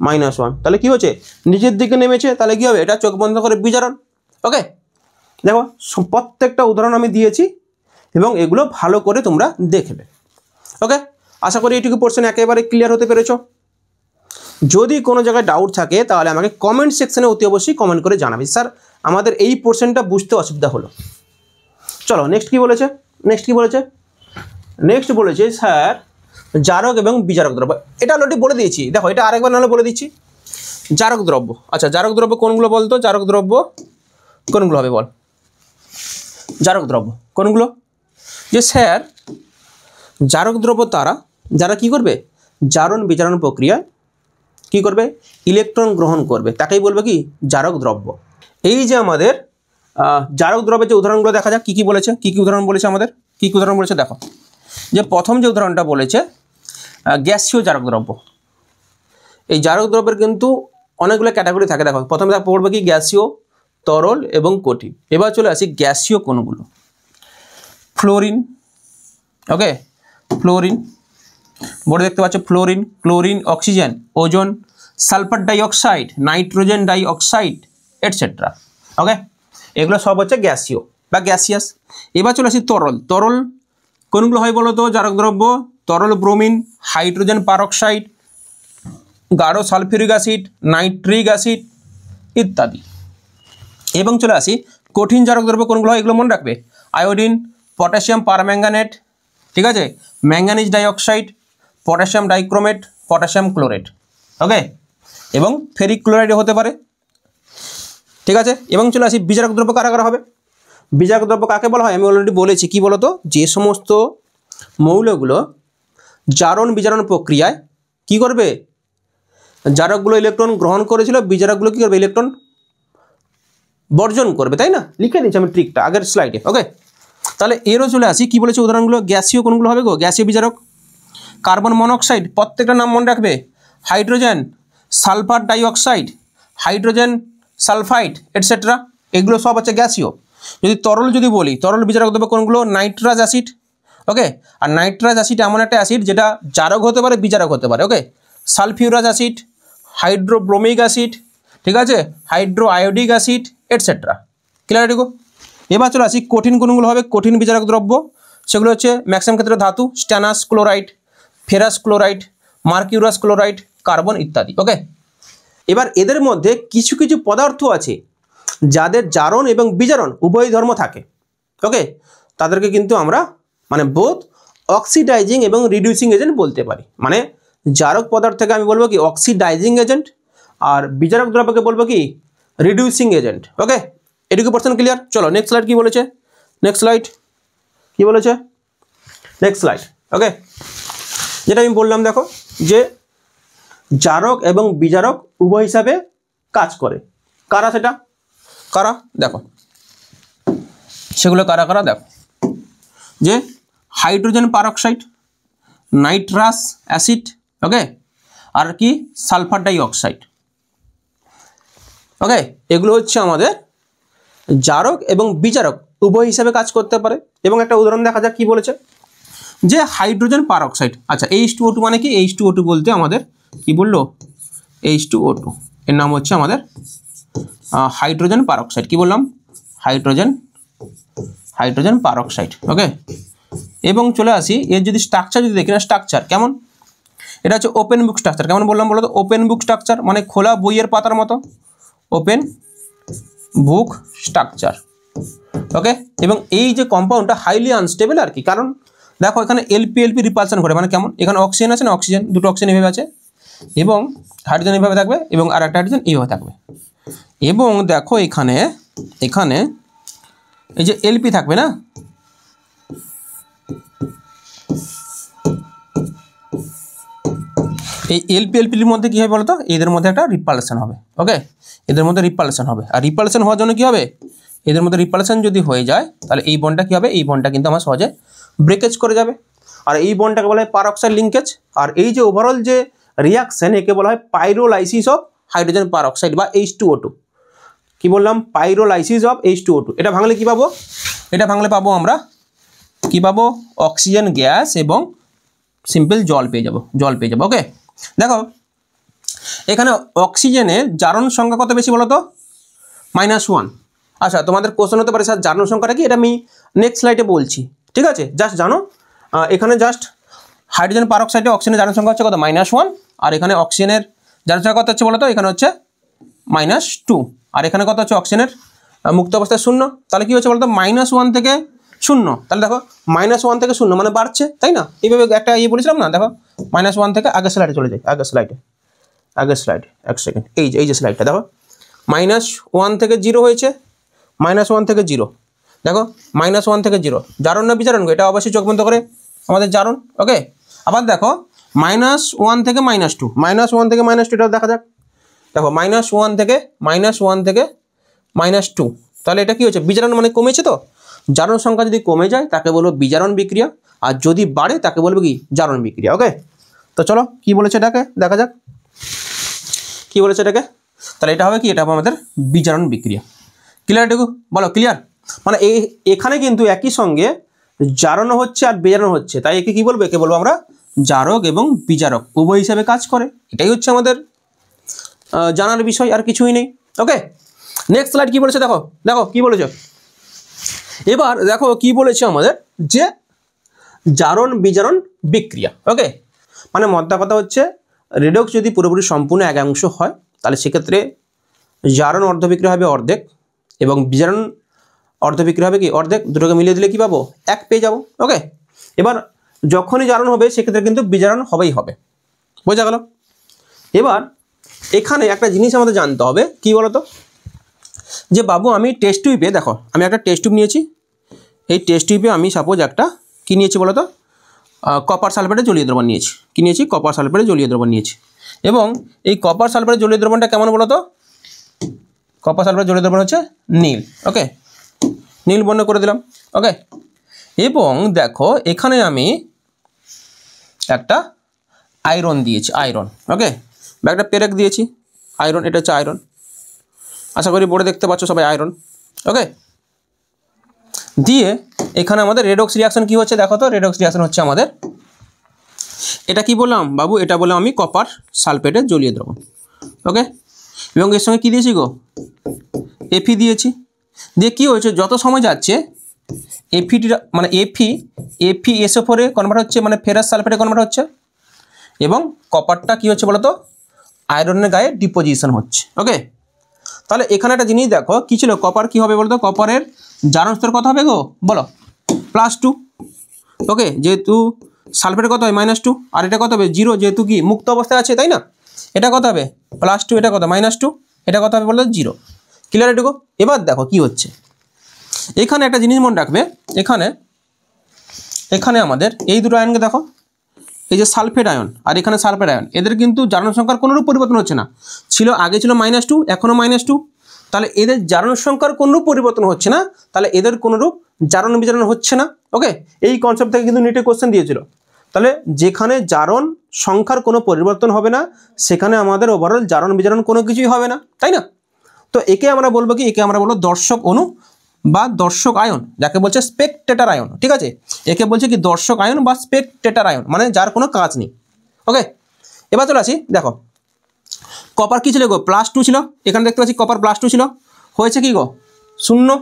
-1, তাহলে কী হচ্ছে, নিচের দিকে নেমেছে, তাহলে কী হবে, এটা চোখ বন্ধ করে বিজারণ, ওকে। দেখো প্রত্যেকটা উদাহরণ আমি দিয়েছি এবং এগুলো ভালো করে তোমরা দেখবে, ওকে। আশা করি এইটুকু পোর্শন একেবারে ক্লিয়ার হতে পেরেছো। যদি কোনো জায়গায় ডাউট থাকে তাহলে আমাকে কমেন্ট সেকশনে অতি অবশ্যই কমেন্ট করে জানাবে, স্যার আমাদের এই পোর্শনটা বুঝতে অসুবিধা হলো। চলো নেক্সট কী বলেছে, নেক্সট বলেছে স্যার জারক এবং বিজারক দ্রব্য, এটা অলরেডি বলে দিয়েছি, দেখো এটা আরেকবার নাহলে বলে দিচ্ছি। জারক দ্রব্য, আচ্ছা জারক দ্রব্য কোনগুলো বলতো, জারক দ্রব্য কোনগুলো হবে বল, জারক দ্রব্য কোনগুলো, যে স্যার জারক দ্রব্য তারা যারা কি করবে, জারণ বিজারণ প্রক্রিয়ায় কি করবে, ইলেকট্রন গ্রহণ করবে, তাকেই বলবে কি জারক দ্রব্য। এই যে আমাদের জারক দ্রব্যের যে উদাহরণগুলো দেখা যাক, কী বলেছে, কী উদাহরণ বলেছে আমাদের, কী উদাহরণ বলেছে দেখো। যে প্রথম যে উদাহরণটা বলেছে গ্যাসীয় জারক দ্রব্য, এই জারক দ্রব্যের কিন্তু অনেকগুলো ক্যাটাগরি থাকে, দেখো প্রথমে পড়বে কি গ্যাসীয়, তরল এবং কঠিন। এবার চলে আসি গ্যাসীয় কোনগুলো, ফ্লোরিন, ওকে, ফ্লোরিন বোর্ডে দেখতে পাচ্ছ, fluorine, chlorine, oxygen, ozone, sulphur dioxide, nitrogen dioxide etcetera, okay, এগুলো সব হচ্ছে গ্যাসীয় বা গ্যাসিয়াস। এবার চলে আসি তরল, তরল কোনগুলো হয় বলো তো, জারক দ্রব্য, তরল ব্রোমিন, হাইড্রোজেন পারঅক্সাইড, গাঢ় সালফিউরিক অ্যাসিড, নাইট্রিক অ্যাসিড ইত্যাদি। এবং চলে আসি কঠিন জারক দ্রব্য কোনগুলো হয়, এগুলো মনে রাখবে, আয়োডিন, পটাশিয়াম পারম্যাঙ্গানেট, ঠিক আছে, manganese dioxide, potassium dichromate, potassium chlorate, okay, এবং ফেরিক ক্লোরাইড হতে পারে, ঠিক আছে। এবং চলে আসি বিজারক দ্রব্য কারা কারা হবে, বিজারক দ্রব্য কাকে বলা হয়, আমি অলরেডি বলেছি, কি বলতো, যে সমস্ত মৌলগুলো জারণ বিজারণ প্রক্রিয়ায় কি করবে, জারকগুলো ইলেকট্রন গ্রহণ করেছিল, বিজারকগুলো কী করবে, ইলেকট্রন বর্জন করবে, তাই না, লিখে নিচ্ছি আমি ট্রিকটা আগের স্লাইডে, ওকে। তাহলে এরও চলে আসি, কী বলেছে উদাহরণগুলো, গ্যাসীয় কোনগুলো হবে গো, গ্যাসীয় বিজারক, কার্বন মনোক্সাইড, প্রত্যেকটা নাম মনে রাখবে, hydrogen, sulphur dioxide, hydrogen sulphide etcetera, এগুলো সব হচ্ছে গ্যাসীয়। যদি তরল যদি বলি, তরল বিজারক দেবে কোনগুলো, নাইট্রাস অ্যাসিড, ওকে, আর নাইট্রাস অ্যাসিড এমন একটা অ্যাসিড যেটা জারক হতে পারে বিজারক হতে পারে, okay, sulphurous acid, hydrobromic acid, ঠিক আছে, hydroiodic acid etcetera, clear গো। এবার চলে আসি কঠিন কোনগুলো হবে, কঠিন বিজারক দ্রব্য, সেগুলো হচ্ছে ম্যাক্সিমাম ক্ষেত্রে ধাতু, stannous chloride, ferrous chloride, mercurous chloride, carbon ইত্যাদি, ওকে। এবার এদের মধ্যে কিছু কিছু পদার্থ আছে যাদের জারণ এবং বিজারণ উভয় ধর্ম থাকে, ওকে, তাদেরকে কিন্তু আমরা মানে বোথ অক্সিডাইজিং এবং রিডিউসিং এজেন্ট বলতে পারি, মানে জারক পদার্থকে আমি বলবো কি অক্সিডাইজিং এজেন্ট, আর বিজারক দ্রব্যকে বলবো কি রিডিউসিং এজেন্ট, ওকে। এটুকু পার্সেন্ট ক্লিয়ার। চলো নেক্সট স্লাইড কি বলেছে, নেক্সট স্লাইড কি বলেছে, নেক্সট স্লাইড, ওকে। যেটা আমি বললাম দেখো, যে জারক এবং বিজারক উভয় হিসাবে কাজ করে, কারা সেটা, কারা দেখো, সেগুলো কারা কারা দেখো, যে হাইড্রোজেন পারঅক্সাইড, নাইট্রাস অ্যাসিড, ওকে, আর কি সালফার ডাইঅক্সাইড, ওকে, এগুলো হচ্ছে আমাদের জারক এবং বিজারক উভয় হিসাবে কাজ করতে পারে। এবং একটা উদাহরণ দেখা যাক কি বলেছে, যে হাইড্রোজেন পারঅক্সাইড, আচ্ছা H2O2 মানে কি, H2O2 বলতে আমাদের কি বললো, H2O2 এর নাম হচ্ছে আমাদের হাইড্রোজেন পারঅক্সাইড, কি বললাম, হাইড্রোজেন পারঅক্সাইড, ওকে। এবং চলে আসি এর যদি স্ট্রাকচার যদি দেখি না, স্ট্রাকচার কেমন, এটা হচ্ছে ওপেন বুক স্ট্রাকচার, কেমন বললাম বলো তো, ওপেন বুক স্ট্রাকচার মানে খোলা বইয়ের পাতার মতো, ওপেন বুক স্ট্রাকচার, ওকে। এবং এই যে কম্পাউন্ডটা হাইলি আনস্টেবল আর কি, কারণ দেখো এখানে এলপি রিপালশন করে, মানে কেমন, এখানে অক্সিজেন আছে না, অক্সিজেন দুটো অক্সিজেন এভাবে আছে, এবং হাইড্রোজেন এইভাবে থাকবে, এবং আর একটা হাইড্রোজেন এইভাবে থাকবে, এবং দেখো এখানে এই যে এলপি থাকবে না, এই এলপির মধ্যে কী হবে বলতো, এদের মধ্যে একটা রিপালশন হবে। ওকে, এদের মধ্যে রিপালশন হবে। আর রিপালশন হওয়ার জন্য কী হবে, এদের মধ্যে রিপালশন যদি হয়ে যায় তাহলে এই বন্ডটা কী হবে, এই বন্ডটা কিন্তু আমার সহজে ব্রেকেজ করে যাবে। আর এই বন্ডটাকে বলা হয় পারঅক্সাইড লিঙ্কেজ। আর এই যে ওভারঅল যে রিয়াকশন, একে বলা হয় পাইরোলাইসিস অফ হাইড্রোজেন পারঅক্সাইড বা H2O2। কি বললাম, পাইরোলাইসিস অফ H2O2। এটা ভাঙলে কি পাবো, এটা ভাঙলে পাবো আমরা কি পাবো, অক্সিজেন গ্যাস এবং সিম্পল জল পেয়ে যাবো, জল পেয়ে যাবো। ওকে, দেখো এখানে অক্সিজেনের জারণ সংখ্যা কত বেশি বলো তো, -1। আচ্ছা, তোমাদের কোশ্চেন হতে পারে স্যার জারণ সংখ্যাটা কি, এটা আমি নেক্সট স্লাইডে বলছি, ঠিক আছে। জাস্ট জানো এখানে জাস্ট হাইড্রোজেন পারঅক্সাইডে অক্সিজেনের জারণ সংখ্যা হচ্ছে কত, -1। আর এখানে অক্সিজেনের জারণ সংখ্যা কত হচ্ছে বলো তো, এখানে হচ্ছে -2। আর এখানে কত হচ্ছে, অক্সিজেনের মুক্ত অবস্থায় 0। তাহলে কি হচ্ছে বলো তো, -1 থেকে 0। তাহলে দেখো -1 থেকে 0 মানে বাড়ছে, তাই না। এইভাবে একটা বলেছিলাম না, দেখো -1 থেকে আগের স্লাইডে চলে যায়, আগের স্লাইড, এক সেকেন্ড, এই যে স্লাইডটা দেখো, -1 থেকে 0 হয়েছে, -1 থেকে 0, দেখো -1 থেকে 0 জারণ না বিজারণ, এটা অবশ্যই চোখ বন্ধ করে আমাদের জারণ। ওকে, আবার দেখো -1 থেকে -2, -1 থেকে -2 এটাও দেখা যাক। দেখো -1 থেকে -2, তাহলে এটা কি হচ্ছে, বিজারণ মানে কমেছে। তো জারণ সংখ্যা যদি কমে যায় তাকে বলবো বিজারণ বিক্রিয়া, আর যদি বাড়ে তাকে বলবো কি, জারণ বিক্রিয়া। ওকে, তো চলো কি বলেছে এটাকে দেখা যাক, কি বলেছে এটাকে। তাহলে এটা হবে কি, এটা হবে আমাদের বিজারণ বিক্রিয়া। ক্লিয়ার এটুকু বলো, ক্লিয়ার। মানে এখানে কিন্তু একই সঙ্গে জারণ হচ্ছে আর বিজারণ হচ্ছে, তাই একে কি বলবো, একে বলবো আমরা জারক এবং বিজারক উভয় হিসাবে কাজ করে। এটাই হচ্ছে আমাদের জানার বিষয়, আর কিছুই নেই। ওকে, নেক্সট স্লাইড কি বলেছে, দেখো দেখো কি বলেছে। এবার দেখো কি বলেছে আমাদের, যে জারণ বিজারণ বিক্রিয়া। ওকে, মানে মোদ্দা কথা হচ্ছে, রেডক্স যদি পুরোপুরি সম্পূর্ণ একাংশ হয় তাহলে সেক্ষেত্রে জারণ অর্ধবিক্রিয়া হবে অর্ধেক এবং বিজারণ অর্ধবিক্রিয়া হবে কি, অর্ধেক। দুটোকে মিলিয়ে দিলে কি পাবো, 1 পেয়ে যাবো। ওকে, এবার যখনই জারণ হবে সেক্ষেত্রে কিন্তু বিজারণ হবেই হবে, বোঝা গেল। এবার এখানে একটা জিনিস আমাদের জানতে হবে, কি বলতো, যে বাবু আমি টেস্ট টিউবে, দেখো আমি একটা টেস্ট টিউব নিয়েছি, এই টেস্ট টিউবে আমি সাপোজ একটা কি নিয়েছি বলতো, কপার সালফেটের জলীয় দ্রবণ নিয়েছি। কি নিয়েছি, কপার সালফেটের জলীয় দ্রবণ নিয়েছি। এবং এই কপার সালফেটের জলীয় দ্রবণটা কেমন বলতো, কপার সালফেটের জলীয় দ্রবণ হচ্ছে নীল। ওকে, নীল বর্ণ করে দিলাম। ওকে, এবং দেখো এখানে আমি একটা আয়রন দিয়েছি, আয়রন। ওকে, বা একটা পেরেক দিয়েছি, আয়রন, এটা হচ্ছে আয়রন। আশা করি বোর্ডে দেখতে পাচ্ছ সবাই, আয়রন। ওকে, দিয়ে এখানে আমাদের রেডক্স রিয়াকশন কি হচ্ছে, দেখো তো রেডক্স রিয়াকশন হচ্ছে আমাদের, এটা কি বললাম বাবু, এটা বললাম আমি কপার সালফেটের জলীয় দ্রবণ। ওকে, এবং এর সঙ্গে কি দিয়েছি গো, এফি দিয়েছি। দিয়ে কি হয়েছে, যত সময় যাচ্ছে এফিটি মানে এফি SO4 কনভার্ট হচ্ছে, মানে ফেরাস সালফেটে কনভার্ট হচ্ছে, এবং কপারটা কি হচ্ছে বলতো, আয়রনের গায়ে ডিপোজিশন হচ্ছে। ওকে, তাহলে এখানে একটা জিনিস দেখো, কি ছিল, কপার কি হবে বলতো, কপারের জারণ স্তর কত হবে গো বলো, +2। ওকে, যেহেতু সালফেট কত হয় -2, আর এটা কত হবে 0, যেহেতু কি মুক্ত অবস্থায় আছে, তাই না। এটা কত হবে +2, এটা কত -2, এটা কত হবে বলতো 0। ক্লিয়ার এটুকু। এবার দেখো কি হচ্ছে, এখানে একটা জিনিস মনে রাখবে, এখানে আমাদের এই দুটো আয়নকে দেখো, এই যে সালফেট আয়ন আর এখানে সালফেট আয়ন, এদের কিন্তু জারণ সংখ্যার কোনোরূপ পরিবর্তন হচ্ছে না। আগে ছিল -2, এখনও -2, তাহলে এদের জারণ সংখ্যার কোনোরূপ পরিবর্তন হচ্ছে না, তাহলে এদের কোনোরূপ জারণ বিজারণ হচ্ছে না। ওকে, এই কনসেপ্ট থেকে কিন্তু নিটে কোশ্চেন দিয়েছিল। তাহলে যেখানে জারণ সংখ্যার কোনো পরিবর্তন হবে না সেখানে আমাদের ওভারঅল জারণ বিজারণ কোনো কিছুই হবে না, তাই না। তো একে আমরা বলবো কি, একে আমরা বলবো দর্শক অণু বা দর্শক আয়ন, যাকে বলছে স্পেকটেটর আয়ন। ঠিক আছে, একে বলছে কি দর্শক আয়ন বা স্পেকটেটর আয়ন, মানে যার কোনো কাজ নেই। ওকে, এবার চলে আসি, দেখো কপার কি ছিল গো, +2 ছিল, এখানে দেখতে পাচ্ছি কপার +2 ছিল, হয়েছে কি গো 0।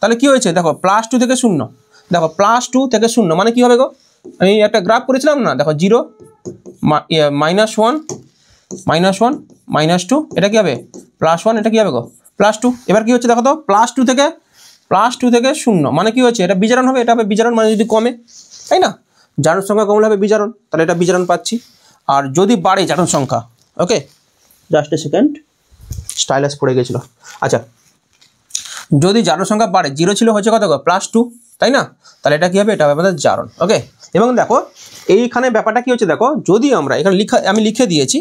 তাহলে কি হয়েছে দেখো, +2 থেকে 0, দেখো +2 থেকে 0 মানে কি হবে গো, আমি একটা গ্রাফ করেছিলাম না, দেখো 0 -1 -2, এটা কি হবে +1, এটা কি হবে গো +2। এবার কি হচ্ছে দেখো তো, +2 থেকে 0 মানে কি হচ্ছে, এটা বিজারণ হবে, এটা হবে বিজারণ, মানে যদি কমে, তাই না, জারণ সংখ্যা কমলে হবে বিজারণ, তাহলে এটা বিজারণ পাচ্ছি। আর যদি বাড়ে জারণ সংখ্যা, ওকে জাস্ট এ সেকেন্ড, স্টাইলাস পড়ে গেছিলো। আচ্ছা, যদি জারণ সংখ্যা বাড়ে, 0 ছিল হচ্ছে কত গো +2, তাই না, তাহলে এটা কি হবে, এটা হবে আমাদের জারণ। ওকে, এবং দেখো এইখানে ব্যাপারটা কি হচ্ছে দেখো, যদি আমরা এখানে আমি লিখে দিয়েছি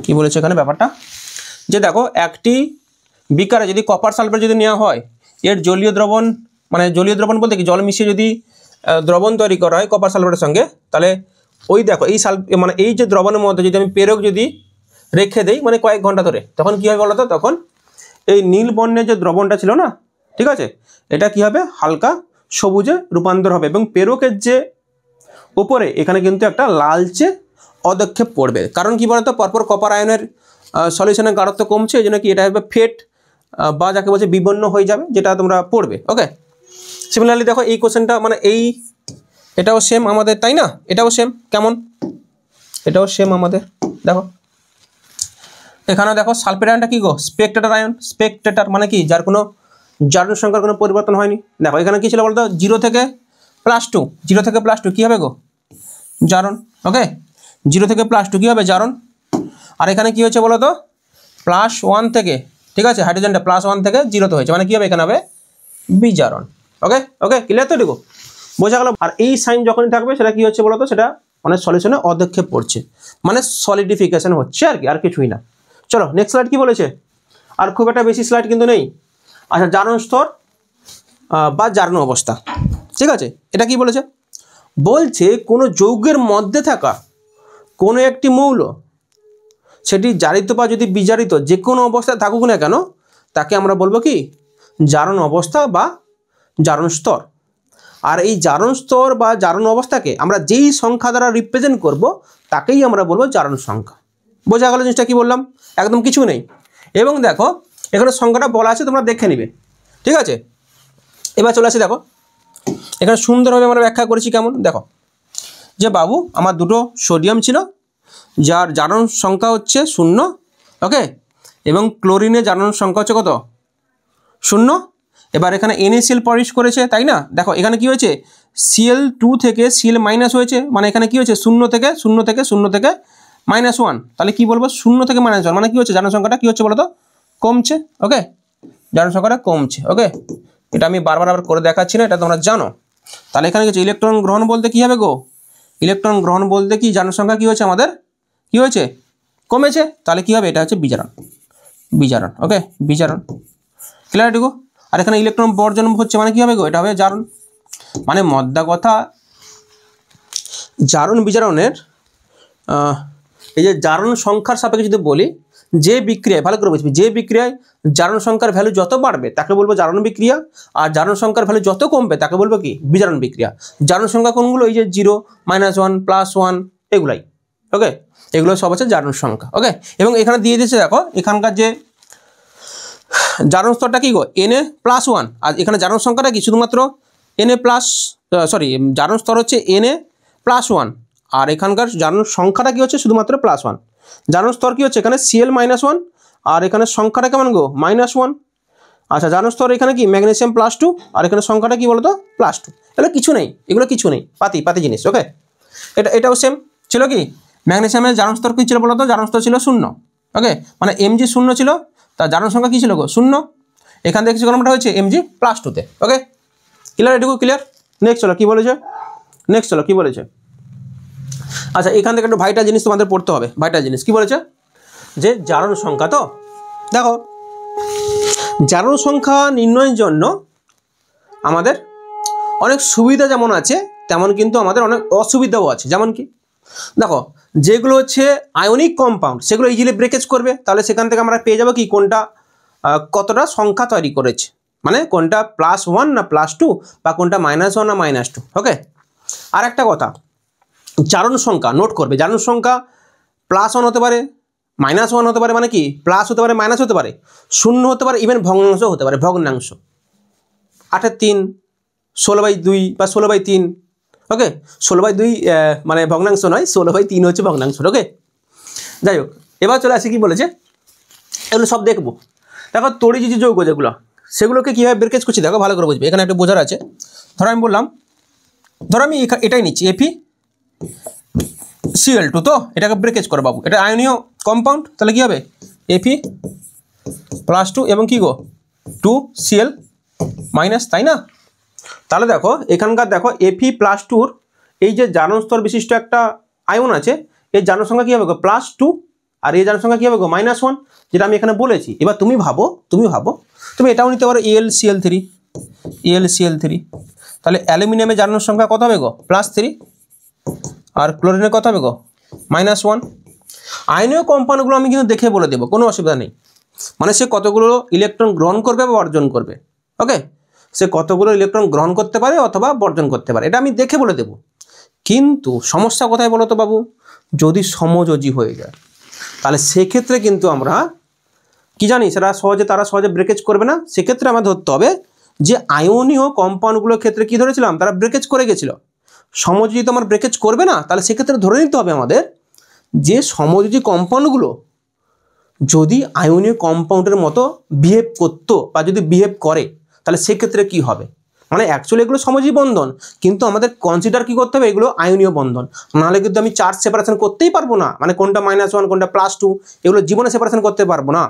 কি বলেছে এখানে ব্যাপারটা, যে দেখো একটি বিকারে যদি কপার সালফেট যদি নেওয়া হয়, এর জলীয় দ্রবণ মানে জলীয় দ্রবণ বলতে কি জল মিশিয়ে যদি দ্রবণ তৈরি করা হয় কপার সালফেটের সঙ্গে, তাহলে ওই দেখো এই মানে এই যে দ্রবণের মধ্যে যদি আমি প্রেরক যদি রেখে দেই মানে কয়েক ঘন্টা ধরে, তখন কী হবে বলো তো, তখন এই নীল বর্ণের যে দ্রবণটা ছিল না, ঠিক আছে, এটা কি হবে হালকা সবুজে রূপান্তর হবে এবং প্রেরকের যে উপরে এখানে কিন্তু একটা লালচে অদক্ষেপ পড়বে। কারণ কি বলতো, পরপর কপার আয়নের সলিউশনের গাঢ়ত্ব কমছে, এই জন্য কি এটা হবে ফেট বা যাকে বলছে বিবর্ণ হয়ে যাবে, যেটা তোমরা পড়বে। ওকে, সিমিলারলি দেখো এই কোশ্চেনটা মানে এটাও সেম আমাদের, তাই না? এটাও সেম, কেমন? এটাও সেম আমাদের। দেখো এখানে দেখো সালফেট আয়নটা কি গো, স্পেকটেটার আয়ন। স্পেকটেটার মানে কি, যার কোনো জারণ সংখ্যার কোনো পরিবর্তন হয়নি। দেখো এখানে কি ছিল বলতো, 0 থেকে +2, 0 থেকে +2 কী হবে গো, জারণ। ওকে, 0 থেকে +2 কী হবে, জারণ। আর এখানে কি হচ্ছে বলো তো, +1 থেকে, ঠিক আছে, হাইড্রোজেনটা +1 থেকে 0 হয়েছে, মানে কী হবে, এখানে হবে বিজারণ। ওকে ওকে, ক্লিয়ার তো দেখো, বোঝা গেল। আর এই সাইন যখনই থাকবে সেটা কি হচ্ছে বলতো, সেটা মানে সলিউশনে অদক্ষেপ পড়ছে, মানে সলিডিফিকেশন হচ্ছে আর কি, আর কিছুই না। চলো নেক্সট স্লাইড কি বলেছে, আর খুব একটা বেশি স্লাইড কিন্তু নেই। আচ্ছা, জারণ স্তর বা জারণ অবস্থা, ঠিক আছে, এটা কি বলেছে, বলছে কোনো যৌগের মধ্যে থাকা কোনো একটি মৌল, সেটি জারিত বা যদি বিজারিত যে কোনো অবস্থায় থাকুক না কেন, তাকে আমরা বলবো কি, জারণ অবস্থা বা জারণ স্তর। আর এই জারণ স্তর বা জারণ অবস্থাকে আমরা যেই সংখ্যা দ্বারা রিপ্রেজেন্ট করব, তাকেই আমরা বলবো জারণ সংখ্যা। বোঝা গেল জিনিসটা কি বললাম, একদম কিছু নেই। এবং দেখো এখানে সংখ্যাটা বলা আছে, তোমরা দেখে নিবে, ঠিক আছে। এবার চলে আসি, দেখো এখানে সুন্দরভাবে আমরা ব্যাখ্যা করেছি, কেমন দেখো, যে বাবু আমার দুটো সোডিয়াম ছিল, যার জারণ সংখ্যা হচ্ছে 0, ওকে, এবং ক্লোরিনের জারণ সংখ্যা হচ্ছে কত, 0। এবার এখানে NaCl প্রবেশ করেছে, তাই না? দেখো এখানে কি হয়েছে, Cl2 থেকে Cl- হয়েছে, মানে এখানে কি হয়েছে 0 থেকে -1, তাহলে কি বলবো 0 থেকে -1, মানে কি হচ্ছে, জারণ সংখ্যাটা কি হচ্ছে বলো তো, কমছে। ওকে, জারণ সংখ্যাটা কমছে। ওকে, এটা আমি বারবার আবার করে দেখাচ্ছি না, এটা তোমরা জানো। তাহলে এখানে কি হচ্ছে, ইলেকট্রন গ্রহণ বলতে কি হবে গো, ইলেকট্রন গ্রহণ বলতে কি, জারণ সংখ্যা কি হচ্ছে আমাদের, কি হয়েছে, কমেছে। তাহলে কি হবে, এটা হচ্ছে বিজারণ, বিজারণ। ওকে, বিজারণ, ক্লিয়ার গো। আর এখানে ইলেকট্রন বর্জন হচ্ছে, মানে কি হবে গো, এটা হবে জারণ। মানে মদ্দা কথা, জারণ বিজারণের এই যে জারণ সংখ্যার সাপেক্ষে যদি বলি, যে বিক্রিয়ায়, ভালো করে বুঝবি, যে বিক্রিয়ায় জারণ সংখ্যার ভ্যালু যত বাড়বে তাকে বলবো জারণ বিক্রিয়া, আর জারণ সংখ্যার ভ্যালু যত কমবে তাকে বলবো কি, বিজারণ বিক্রিয়া। জারণ সংখ্যা কোনগুলো, এই যে 0, -1, +1, এগুলাই। ওকে, এগুলো সব হচ্ছে জারণ সংখ্যা। ওকে, এবং এখানে দিয়ে দিয়েছে, দেখো এখানকার যে জারণ স্তরটা কি গো, Na+1, আর এখানে জারণ সংখ্যাটা কি, শুধুমাত্র জারণ স্তর হচ্ছে Na+1, আর এখানকার জারণ সংখ্যাটা কি হচ্ছে, শুধুমাত্র +1। জারণ স্তর কি হচ্ছে, এখানে Cl-1, আর এখানে সংখ্যাটা কেমন গো, -1। আচ্ছা, জারণ স্তর এখানে কি ম্যাগনেসিয়াম +2, আর এখানে সংখ্যাটা কি বলতো, +2। এগুলো কিছু নেই, এগুলো কিছু নেই, পাতি জিনিস। ওকে, এটাও সেম ছিল কি, ম্যাগনেসিয়ামের জারণ স্তর কি ছিল বলতো, জারণ স্তর ছিল 0। ওকে, মানে Mg 0 ছিল, তার জারণ সংখ্যা কী ছিল গো, 0। এখান থেকে কিছু কলমটা হয়েছে Mg+2-তে। ওকে, ক্লিয়ার, এটুকু ক্লিয়ার। নেক্সট চলো কি বলেছে, আচ্ছা এখান থেকে একটু ভাইটাল জিনিস তোমাদের পড়তে হবে। ভাইটাল জিনিস কি বলেছে, যে জারণ সংখ্যা, তো দেখো জারণ সংখ্যা নির্ণয়ের জন্য আমাদের অনেক সুবিধা যেমন আছে, তেমন কিন্তু আমাদের অনেক অসুবিধাও আছে। যেমন কি, দেখো যেগুলো হচ্ছে আয়নিক কম্পাউন্ড, সেগুলো ইজিলি ব্রেকেজ করবে, তাহলে সেখান থেকে আমরা পেয়ে যাবো কি, কোনটা কতটা সংখ্যা তৈরি করেছে, মানে কোনটা +1 না +2, বা কোনটা -1 না -2। ওকে, আর একটা কথা, জারণ সংখ্যা নোট করবে, জারণ সংখ্যা +1 হতে পারে, -1 হতে পারে, মানে কি প্লাস হতে পারে, মাইনাস হতে পারে, 0 হতে পারে, ইভেন ভগ্নাংশ হতে পারে, ভগ্নাংশ 8/3, 16/2 বা 16/3। ওকে, 16/2 মানে ভগ্নাংশ নয়, 16/3 হচ্ছে ভগ্নাংশ। ওকে, যাই হোক, এবার চলে আসি কি বলেছে, এগুলো সব দেখবো। দেখো তড়িৎ যৌগ যেগুলো, সেগুলোকে কীভাবে ব্রেকেজ করছি দেখো, ভালো করে বুঝবে, এখানে একটা বোঝার আছে। ধরো আমি বললাম, ধরো আমি এটাই নিচ্ছি, FeCl2, তো এটাকে ব্রেকেজ করো বাবু, এটা আয়নীয় কম্পাউন্ড, তাহলে কী হবে, Fe+2 এবং কি গো 2Cl-, তাই না? তাহলে দেখো এখানকার দেখো Fe+2-র এই যে জারণ স্তর বিশিষ্ট একটা আয়ন আছে, এই জারণ সংখ্যা কী হবে গো +2, আর এই জারণ সংখ্যা কী হবে গো -1, যেটা আমি এখানে বলেছি। এবার তুমি ভাবো তুমি এটাও নিতে পারো AlCl3, তাহলে অ্যালুমিনিয়ামের জারণ সংখ্যা কত হবে গো +3, আর ক্লোরিনের কত হবে গো -1। আয়নীয় কম্পাউন্ডগুলো আমি কিন্তু দেখে বলে দেবো, কোনো অসুবিধা নেই। মানে সে কতগুলো ইলেকট্রন গ্রহণ করবে বা বর্জন করবে, ওকে, সে কতগুলো ইলেকট্রন গ্রহণ করতে পারে অথবা বর্জন করতে পারে, এটা আমি দেখে বলে দেবো। কিন্তু সমস্যা কোথায় বলো তো বাবু, যদি সমযোজী হয়ে যায় তাহলে সেক্ষেত্রে কিন্তু আমরা কি জানি, তারা সহজে ব্রেকেজ করবে না। সেক্ষেত্রে আমাদের ধরতে হবে যে আয়নীয় কম্পাউন্ডগুলোর ক্ষেত্রে কি ধরেছিলাম, তারা ব্রেকেজ করে গেছিলো। সমযোজী তো আমার ব্রেকেজ করবে না, তাহলে সেক্ষেত্রে ধরে নিতে হবে আমাদের যে সমযোজী কম্পাউন্ডগুলো যদি আয়নীয় কম্পাউন্ডের মতো বিহেভ করতো বা যদি বিহেভ করে, তাহলে সেক্ষেত্রে কি হবে। মানে অ্যাকচুয়ালি এগুলো সমযোজী বন্ধন, কিন্তু আমাদের কনসিডার কি করতে হবে, এগুলো আয়নীয় বন্ধন। নাহলে কিন্তু আমি চার্জ সেপারেশন করতেই পারবো না, মানে কোনটা -1 কোনটা +2 এগুলো জীবনে সেপারেশন করতে পারবো না।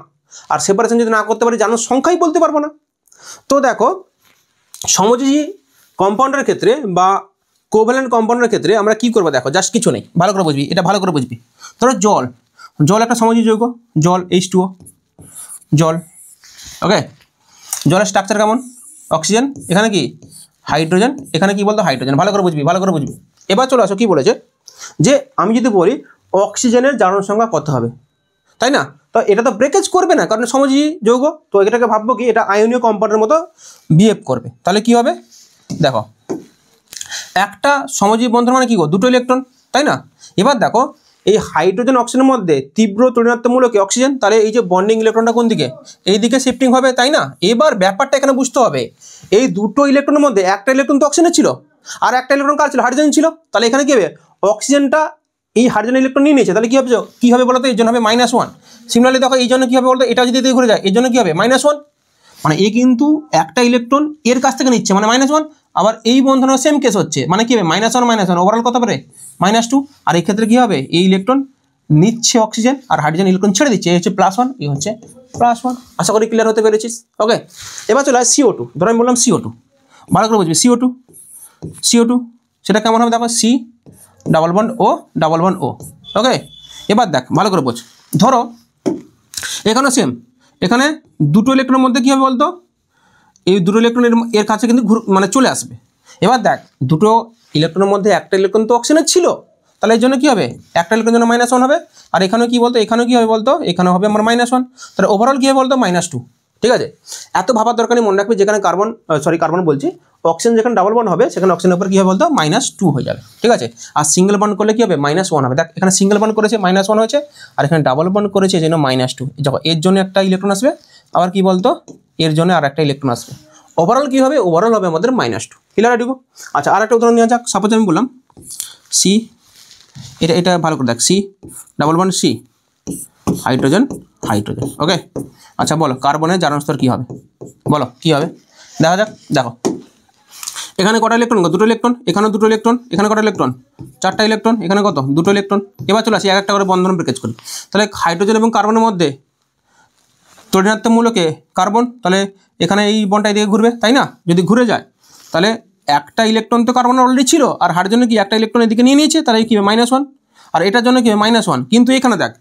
আর সেপারেশন যদি না করতে পারি জানো সংখ্যাই বলতে পারবো না। তো দেখো সমযোজী কম্পাউন্ডের ক্ষেত্রে বা কোভ্যালেন্ট কম্পাউন্ডের ক্ষেত্রে আমরা কি করবো, দেখো জাস্ট কিছু নেই, ভালো করে বুঝবি, এটা ভালো করে বুঝবি। ধরো জল একটা সমযোজী যৌগ, জল H2O, জল, ওকে। জলের স্ট্রাকচার কেমন, অক্সিজেন, এখানে কি হাইড্রোজেন, এখানে কি বলতো হাইড্রোজেন, ভালো করে বুঝবি। এবার চলে আসো কি বলেছে, যে আমি যদি বলি অক্সিজেনের জারণ সংখ্যা কত হবে, তাই না। তো এটা তো ব্রেকেজ করবে না, কারণ সমযোজী যৌগ, তো এটাকে ভাববো কি এটা আয়নীয় কম্পাউন্ডের মতো বিহেভ করবে। তাহলে কি হবে, দেখো একটা সমযোজী বন্ধন মানে কি গো, দুটো ইলেকট্রন, তাই না। এবার দেখো এই হাইড্রোজেন অক্সিজেনের মধ্যে তীব্র তড়িৎমূলক অক্সিজেন, তাহলে এই যে বন্ডিং ইলেকট্রনটা কোন দিকে, এই দিকে শিফটিং হবে, তাই না। এবার ব্যাপারটা এখানে বুঝতে হবে, এই দুটো ইলেকট্রনের মধ্যে একটা ইলেকট্রন তো অক্সিজেন ছিল, আর একটা ইলেকট্রন কার ছিল, হাইড্রোজেন ছিল। তাহলে এখানে কি হবে, অক্সিজেনটা এই হাইড্রোজেন ইলেকট্রন নিয়ে নিয়েছে, তাহলে কি হবে বলতো, এর জন্য হবে -1। সিমিলারলি দেখো এই জন্য কি হবে বলতো, এটা যদি এদিকে ঘুরে যায় এর জন্য কি হবে -1, মানে এ কিন্তু একটা ইলেকট্রন এর কাছ থেকে নিচ্ছে, মানে -1। আবার এই বন্ধনের সেম কেস হচ্ছে, মানে কি হবে -1 ওভারঅল কত পারে -2। আর এই ক্ষেত্রে কি হবে, এই ইলেকট্রন নিচ্ছে অক্সিজেন আর হাইড্রোজেন ইলেকট্রন ছেড়ে দিচ্ছে, এই হচ্ছে +1, এই হচ্ছে +1। আশা করি ক্লিয়ার হতে পেরেছিস, ওকে। এবার চলে আসে CO2, ধরো আমি বললাম CO2, ভালো করে বুঝবি। CO2 সেটা কেমন হবে, দেখো C ডাবল বন্ড O, ওকে। এবার দেখ ভালো করে বোঝ, ধরো এখানেও সেম, এখানে দুটো ইলেকট্রনের মধ্যে কী হবে বলতো, এই দুটো ইলেকট্রন এর কাছে কিন্তু মানে চলে আসবে। এবার দেখ দুটো ইলেকট্রনের মধ্যে একটা ইলেকট্রন তো অক্সিজেনের ছিল, তাহলে এর জন্য কী হবে, একটা ইলেকট্রনের জন্য -1 হবে। আর এখানেও কী বলতো, এখানেও কী হবে বলতো, এখানে হবে আমার -1, তাহলে ওভারঅল কী হবে বলতো -2, ঠিক আছে। এত ভাবার দরকার নেই, মনে রাখবে যেখানে কার্বন বলছি, অক্সিজেন যেখানে ডাবল বন্ড হবে সেখানে অক্সিজেনের উপর কী হবে বলতো -2 হয়ে যাবে, ঠিক আছে। আর সিঙ্গেল বন্ড করলে কী হবে -1 হবে। দেখ এখানে সিঙ্গেল বন্ড করেছে -1 হয়েছে, আর এখানে ডাবল বন্ড করেছে এই জন্য -2। যখন এর জন্য একটা ইলেকট্রন আসবে, আবার কি বলতো এর জন্য আর একটা ইলেকট্রন আসবে, ওভারঅল কী হবে, ওভারঅল হবে আমাদের -2। ক্লিয়ার এটুকু। আচ্ছা আর একটা উদাহরণ নেওয়া যাক, সাপোজ আমি বললাম সি, এটা ভালো করে দেখ, C double bond C, hydrogen, okay. আচ্ছা বলো কার্বনের জারণ স্তর কী হবে, বলো কী হবে, দেখা যাক। দেখো এখানে কটা ইলেকট্রন, দুটো ইলেকট্রন, এখানেও দুটো ইলেকট্রন, এখানে কটা ইলেকট্রন, চারটা ইলেকট্রন, এখানে কত, দুটো ইলেকট্রন। এবার চলে আসি এক একটা করে বন্ধন ব্রেকেজ করি। তাহলে হাইড্রোজেন এবং কার্বনের মধ্যে তড়িৎমূলকে কার্বন, তাহলে এখানে এই বন্ডটা এদিকে ঘুরবে, তাই না। যদি ঘুরে যায় তাহলে একটা ইলেকট্রন তো কার্বন অলরেডি ছিল, আর হাইড্রোজেনে কি একটা ইলেকট্রন এদিকে নিয়ে নিয়েছে, তাহলে কী হবে -1, আর এটার জন্য কী হবে -1। কিন্তু এখানে দেখ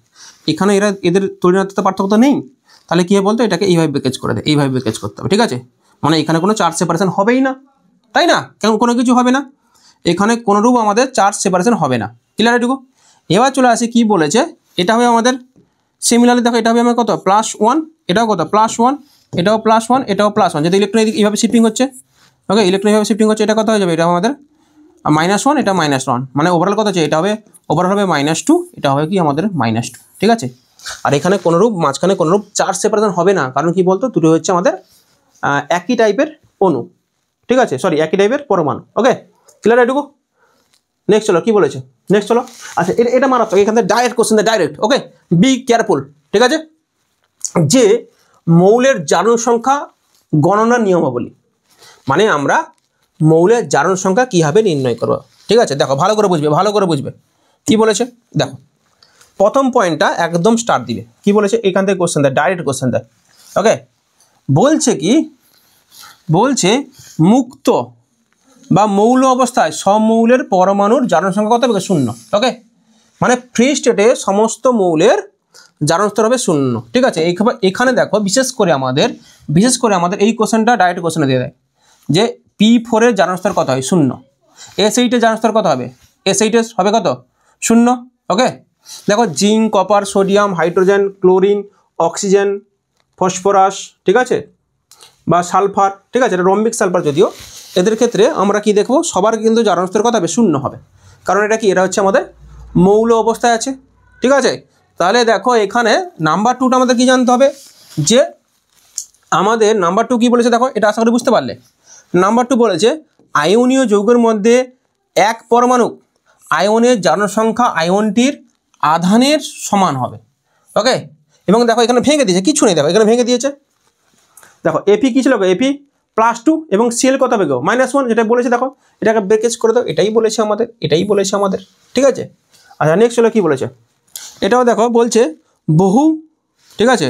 এখানে এদের তড়িৎ পার্থক্য তো নেই, তাহলে কী হবে বলতো, এটাকে এইভাবে ব্রেকেজ করে দেয়, এইভাবে ব্রেকেজ করতে হবে, ঠিক আছে। মানে এখানে কোনো চার্জ সেপারেশন হবেই না, তাই না, কেমন কোনো কিছু হবে না, এখানে কোনোরূপ আমাদের চার্জ সেপারেশন হবে না। ক্লিয়ার এটুকু। এবার চলে আসি কি বলেছে, এটা হবে আমাদের সিমিলারলি দেখো এটা হবে আমার কত +1, এটাও কত +1, এটাও +1, এটাও +1, যদি ইলেকট্রন এইভাবে শিফটিং হচ্ছে, ওকে, ইলেকট্রন এইভাবে শিফটিং হচ্ছে, এটা কত হয়ে যাবে, এটা আমাদের -1, এটা -1, মানে ওভারঅল কত আছে, এটা হবে ওভারঅল হবে -2, এটা হবে কি আমাদের -2, ঠিক আছে। আর এখানে কোনোরূপ মাঝখানে কোনোরূপ চার্জ সেপারেশন হবে না, কারণ কি বলতো দুটো হচ্ছে আমাদের একই টাইপের অণু, ঠিক আছে, সরি একই টাইপের পরমাণু, ওকে। ক্লিয়ার এটুকু। নেক্সট চলো কি বলেছে, নেক্সট চলো। আচ্ছা এটা মারাত্মক, এখান থেকে ডাইরেক্ট কোশ্চেন দেয়, ডাইরেক্ট, ওকে, বি কেয়ারফুল, ঠিক আছে। যে মৌলের জারণ সংখ্যা গণনার নিয়মাবলী, মানে আমরা মৌলের জারণ সংখ্যা কীভাবে নির্ণয় করবো, ঠিক আছে। দেখো ভালো করে বুঝবে কি বলেছে। দেখো প্রথম পয়েন্টটা একদম স্টার্ট দিবে, কি বলেছে, এখান থেকে কোশ্চেন দেয়, ডাইরেক্ট কোশ্চেন দেয়, ওকে। বলছে কি, বলছে মুক্ত বা মৌল অবস্থায় সব মৌলের পরমাণুর জারণ সংখ্যা কত হবে? 0। ওকে, মানে ফ্রি স্টেটে সমস্ত মৌলের জারণ স্তর হবে 0। ঠিক আছে, এখানে দেখো বিশেষ করে আমাদের এই কোশ্চেনটা ডাইরেক্ট কোশ্চেনে দিয়ে দেয় যে P4 এর জারণ স্তর কত হয়? 0। S8 এর জারণ স্তর কত হবে? S8 এর হবে কত? 0। ওকে, দেখো zinc, copper, sodium, hydrogen, chlorine, oxygen, phosphorus, ঠিক আছে, বা সালফার, ঠিক আছে, এটা রম্বিক সালফার যদিও, এদের ক্ষেত্রে আমরা কি দেখবো? সবার কিন্তু জারণ স্তর কত হবে? 0 হবে। কারণ এটা কি, এরা হচ্ছে আমাদের মৌল অবস্থায় আছে। ঠিক আছে, তাহলে দেখো এখানে নাম্বার 2টা আমাদের কি জানতে হবে যে আমাদের নাম্বার 2 কি বলেছে দেখো, এটা আশা করি বুঝতে পারলে। নাম্বার 2 বলেছে আয়নীয় যৌগের মধ্যে এক পরমাণু আয়নের জারণ সংখ্যা আয়নটির আধানের সমান হবে। ওকে, এবং দেখো এখানে ভেঙে দিয়েছে, কিছু নেই, দেখো এখানে ভেঙে দিয়েছে। দেখো এপি কি ছিল? এপি +2 এবং সিএল কত হবে? -1, যেটা বলেছে। দেখো এটাকে ব্রেকেজ করে দাও, এটাই বলেছে আমাদের, ঠিক আছে। আচ্ছা, নেক্সট হলো কি বলেছে, এটাও দেখো বলছে বহু, ঠিক আছে,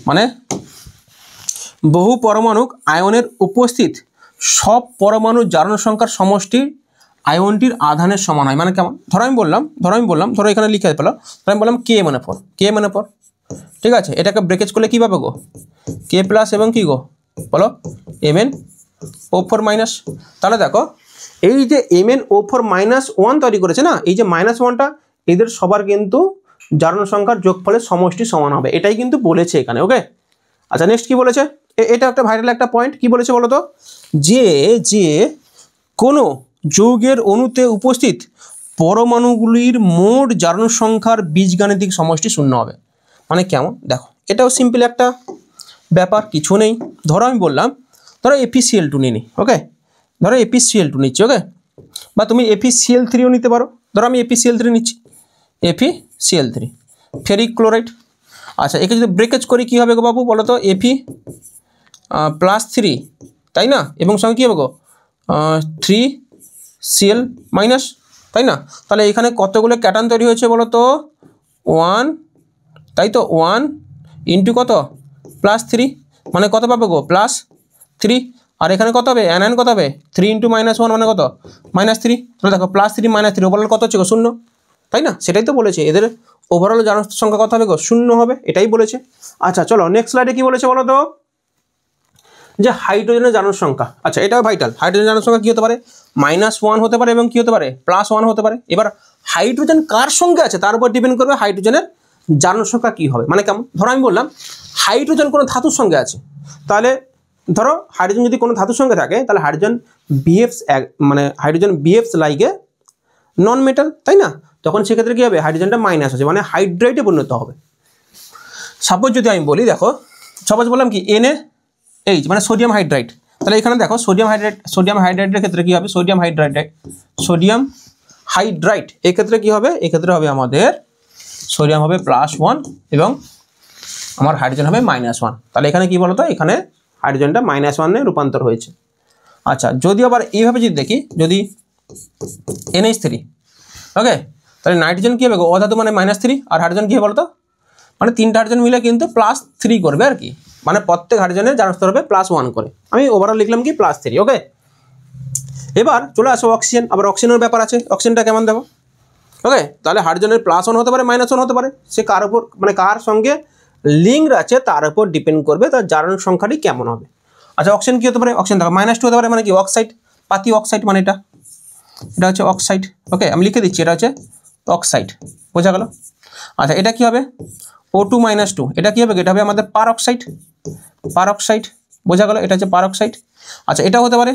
মানে বহু পরমাণু আয়নের উপস্থিত সব পরমাণুর জারণ সংখ্যার সমষ্টি আয়নটির আধানের সমান হয়। মানে কেমন? ধরো আমি বললাম ধরো এখানে লিখে পেলাম, ধরো আমি বললাম K-4, ঠিক আছে, এটাকে ব্রেকেজ করলে কী পাবে K+ এবং কি বলো MnO4-। তাহলে দেখো এই যে MnO4-1 তৈরি করেছে না, এই যে -1টা, এদের সবার কিন্তু জারণ সংখ্যার যোগফলের সমষ্টি সমান হবে, এটাই কিন্তু বলেছে এখানে। ওকে, আচ্ছা নেক্সট কি বলেছে, এটা একটা ভাইরাল একটা পয়েন্ট, কি বলেছে বলো তো, যে কোনো যৌগের অণুতে উপস্থিত পরমাণুগুলির মোট জারণ সংখ্যার বীজগাণিতিক সমষ্টি 0 হবে। মানে কেমন? দেখো এটাও সিম্পল একটা ব্যাপার, কিছু নেই। ধরো আমি বললাম, ধরো FeCl2 নিয়ে নিই। ওকে, ধরো FeCl2 নিচ্ছি। ওকে, বা তুমি FeCl3ও নিতে পারো। ধরো আমি FeCl3 নিচ্ছি, FeCl3 ফেরিক ক্লোরাইড। আচ্ছা, একে যদি ব্রেকেজ করি কী হবে গো বাবু বলো তো? Fe+3, তাই না, এবং সঙ্গে কী হবে 3Cl-, তাই না? তাহলে এখানে কতগুলো ক্যাটায়ন তৈরি হয়েছে বলো তো? 1, তাই তো, 1 ইন্টু কত? +3, মানে কত পাবে +3। আর এখানে কত হবে? anion কত হবে? 3 × -1 মানে কত? -3। তাহলে দেখো +3 -3 ওভারঅল কত হচ্ছে 0, তাই না? সেটাই তো বলেছে, এদের ওভারঅল জারণ সংখ্যা কত হবে 0 হবে, এটাই বলেছে। আচ্ছা চলো নেক্সট স্লাইডে কি বলেছে বলো তো, যে হাইড্রোজেনের জারণ সংখ্যা। আচ্ছা, এটাও ভাইটাল। হাইড্রোজেনের জারণ সংখ্যা কী হতে পারে? -1 হতে পারে এবং কী হতে পারে? +1 হতে পারে। এবার হাইড্রোজেন কার সঙ্গে আছে তার উপর ডিপেন্ড করবে হাইড্রোজেনের জারণ সংখ্যা কী হবে। মানে কেমন? ধরো আমি বললাম হাইড্রোজেন কোনো ধাতুর সঙ্গে আছে, তাহলে ধরো হাইড্রোজেন যদি কোনো ধাতুর সঙ্গে থাকে তাহলে hydrogen behaves like a non metal, তাই না? তখন সেক্ষেত্রে কী হবে? হাইড্রোজেনটা মাইনাস আছে, মানে হাইড্রাইটে পরিণত হবে। সাপোজ যদি আমি বলি, দেখো সাপোজ বললাম কি NaH, মানে সোডিয়াম হাইড্রাইড। তাহলে এখানে দেখো সোডিয়াম হাইড্রাইডের ক্ষেত্রে কী হবে? সোডিয়াম হাইড্রাইড এক্ষেত্রে কী হবে? এক্ষেত্রে হবে আমাদের সোডিয়াম হবে +1 এবং আমার হাইড্রোজেন হবে -1। তাহলে এখানে কি বলতো, এখানে হাইড্রোজেনটা -1-এ রূপান্তর হয়েছে। আচ্ছা, যদি আবার এইভাবে যদি দেখি, যদি NH3, ওকে, তাহলে নাইট্রোজেন কী হবে? অধাতু মানে -3, আর হাইড্রোজেন কী হবে বলতো? মানে 3টা হাইড্রোজেন মিলে কিন্তু +3 করবে আর কি, মানে প্রত্যেক হাইড্রোজেনের জারণ স্তর হবে +1 করে। আমি ওভারঅল লিখলাম কি +3। ওকে, এবার চলে আসো অক্সিজেন। আবার অক্সিজেনের ব্যাপার আছে, অক্সিজেনটা কেমন দেখো। ওকে, তাহলে হাইড্রোজেনের +1 হতে পারে, -1 হতে পারে, সে কার উপর, মানে কার সঙ্গে লিঙ্ক আছে তার উপর ডিপেন্ড করবে তার জারণ সংখ্যাটি কেমন হবে। আচ্ছা, অক্সিজেন কী হতে পারে? অক্সিজেন দেখো -2 হতে পারে, মানে কি অক্সাইড, পাতি অক্সাইড, মানে এটা হচ্ছে অক্সাইড। ওকে, আমি লিখে দিচ্ছি, এটা হচ্ছে অক্সাইড, বোঝা গেল। আচ্ছা, এটা কি হবে? O2-2, এটা কি হবে? এটা হবে আমাদের পারঅক্সাইড, বোঝা গেল, এটা হচ্ছে পারঅক্সাইড। আচ্ছা, এটা হতে পারে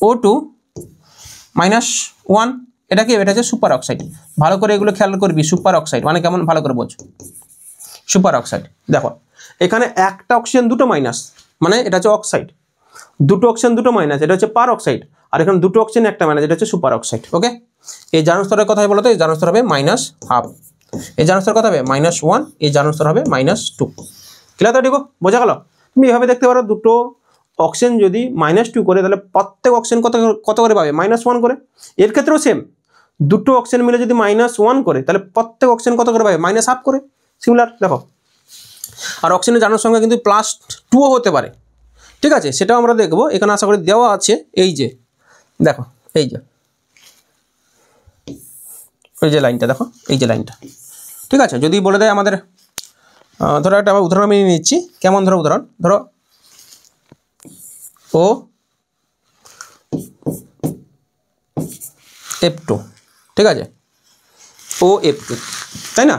O2-1, এটা কি? এটা হচ্ছে সুপার অক্সাইড। ভালো করে এগুলো খেয়াল করবি, সুপার অক্সাইড মানে কেমন, ভালো করে বোঝ। সুপার অক্সাইড, দেখো এখানে একটা অক্সিজেন দুটো মাইনাস, মানে এটা হচ্ছে অক্সাইড, দুটো অক্সিজেন দুটো মাইনাস, এটা হচ্ছে পার অক্সাইড, আর এখানে দুটো অক্সিজেন একটা মাইনাস, এটা হচ্ছে সুপার অক্সাইড। ওকে, এই জারণ স্তরের কথা বলো তো, এই জারণ স্তর হবে -1/2, এই জারণ স্তর কথা হবে -1, এই জারণ স্তর হবে -2। ক্লিয়ার তো? ঠিক, বোঝা গেল? তুমি এভাবে দেখতে পারো, দুটো অক্সিজেন যদি -2 করে তাহলে প্রত্যেক অক্সিজেন কত করে পাবে? -1 করে। এর ক্ষেত্রেও সেম, দুটো অক্সিজেন মিলে যদি -1 করে তাহলে প্রত্যেক অক্সিজেন কত করে পাবে? -1/2 করে। সিমিলার দেখো। আর অক্সিজেনের জারণ সংখ্যা কিন্তু +2ও হতে পারে, ঠিক আছে, সেটাও আমরা দেখবো। এখানে আশা করি দেওয়া আছে, এই যে দেখো এই যে লাইনটা, দেখো এই যে লাইনটা, ঠিক আছে। যদি বলে দেয় আমাদের ধরো একটা উদাহরণ আমি নিচ্ছি, কেমন ধরো উদাহরণ, ধরো OF2, ঠিক আছে, OF2, তাই না?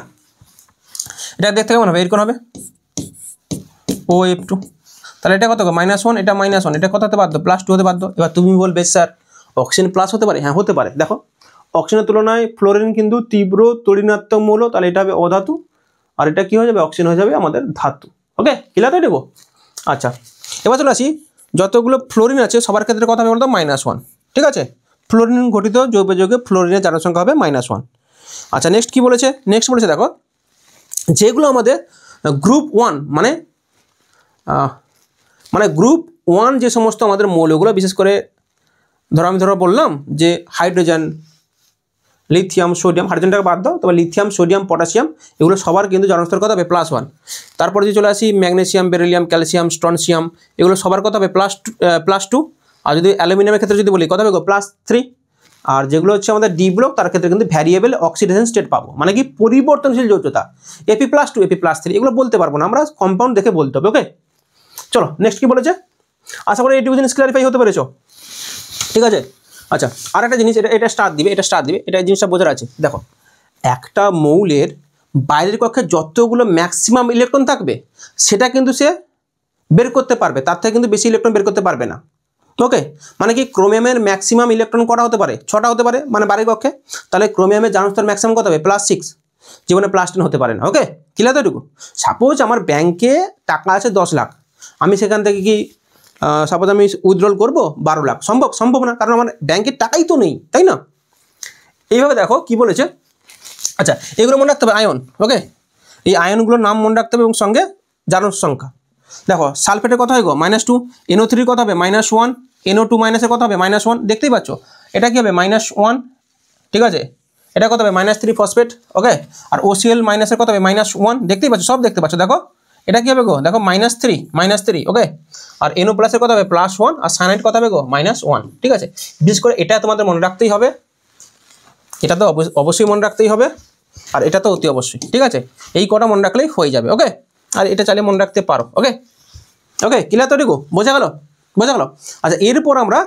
এটা দেখতে কেমন হবে, এরকম হবে OF2। তাহলে এটা কত -1, এটা -1, এটা কত হতে বাধ্য, +2 হতে বাধ্য। এবার তুমি বলবে স্যার অক্সিজেন প্লাস হতে পারে, হ্যাঁ হতে পারে। দেখো অক্সিজেনের তুলনায় ফ্লোরিন কিন্তু তীব্র তড়িৎঋণাত্মক মৌল, তাহলে এটা হবে অধাতু, আর এটা কি হয়ে যাবে, অক্সিজেন হয়ে যাবে আমাদের ধাতু। ওকে, ক্লিয়ার হয়ে যাবো। আচ্ছা, এবার চলে আসি, যতগুলো ফ্লোরিন আছে সবার ক্ষেত্রে কথা হবে বলতো -1, ঠিক আছে। ফ্লোরিন গঠিত জৈব যৌগে ফ্লোরিনের জারণ সংখ্যা হবে -1। আচ্ছা, নেক্সট কি বলেছে, নেক্সট বলেছে দেখো, যেগুলো আমাদের গ্রুপ 1 মানে গ্রুপ 1 যে সমস্ত আমাদের মৌলগুলো, বিশেষ করে আমি বললাম যে হাইড্রোজেন, লিথিয়াম, সোডিয়াম, হাইড্রোজেনটাকে বাদ দাও, তবে লিথিয়াম, সোডিয়াম, পটাশিয়াম এগুলো সবার কিন্তু জারণ স্তর কত হবে +1। তারপর যদি চলে আসি ম্যাগনেসিয়াম, বেরিলিয়াম, ক্যালসিয়াম, স্ট্রনসিয়াম এগুলো সবার কত হবে +2। আর যদি অ্যালুমিনিয়ামের ক্ষেত্রে যদি বলি কত হবে +3। আর যেগুলো হচ্ছে আমাদের ডি ব্লক তার ক্ষেত্রে কিন্তু ভ্যারিয়েবল অক্সিডেশন স্টেট পাবো, মানে কি পরিবর্তনশীল যৌগতা, Fe+2, Fe+3 এগুলো বলতে পারবো না, আমরা কম্পাউন্ড দেখে বলতে হবে। ওকে, চলো নেক্সট কি বলেছে, আশা করি এইটুকু জিনিস ক্লারিফাই হতে পেরেছো, ঠিক আছে। আচ্ছা, আর একটা জিনিস, এটা স্টার দিবে, এটা জিনিসটা বোঝার আছে। দেখো একটা মৌলের বাইরের কক্ষে যতগুলো ম্যাক্সিমাম ইলেকট্রন থাকবে সেটা কিন্তু সে বের করতে পারবে, তার থেকে কিন্তু বেশি ইলেকট্রন বের করতে পারবে না। ওকে, মানে কি ক্রোমিয়ামের ম্যাক্সিমাম ইলেকট্রন কটা হতে পারে, 6টা হতে পারে, মানে বাইরের কক্ষে। তাহলে ক্রোমিয়ামের জারণ স্তর ম্যাক্সিমাম কত হবে +6, জীবনে +10 হতে পারে না। ওকে, ক্লিয়ার তো এটুকু। সাপোজ আমার ব্যাংকে টাকা আছে 10 লাখ, আমি সেখান থেকে কি সাপোজ আমি উইথড্রল করবো 12 লাখ, সম্ভব না, কারণ আমার ব্যাংকের টাকাই তো নেই, তাই না? এইভাবে দেখো কি বলেছে। আচ্ছা, এগুলো মনে রাখতে হবে আয়ন। ওকে, এই আয়নগুলোর নাম মনে রাখতে হবে এবং সঙ্গে জারণ সংখ্যা। দেখো সালফেটের কথা হয় গো -2, NO3 কত হবে -1, NO2 মাইনাসের কত হবে -1, দেখতেই পাচ্ছ এটা কি হবে -1, ঠিক আছে। এটা কত হবে -3 ফসফেট। ওকে, আর OCl মাইনাসের কত হবে -1, দেখতেই পাচ্ছ, সব দেখতে পাচ্ছ। দেখো এটা কি হবে গো, দেখো -3। ওকে, আর NO প্লাসের কত হবে +1, আর সায়ানাইড কত হবে গো -1, ঠিক আছে। বিশেষ করে এটা তোমাদের মনে রাখতেই হবে, এটা তো অবশ্যই মনে রাখতেই হবে, আর এটা তো অতি অবশ্যই, ঠিক আছে। এই কটা মনে রাখলেই হয়ে যাবে। ওকে, আর এটা চাইলে মনে রাখতে পারো। ওকে, ক্লিয়ার তো এটুকু, বোঝা গেল। আচ্ছা, এরপর আমরা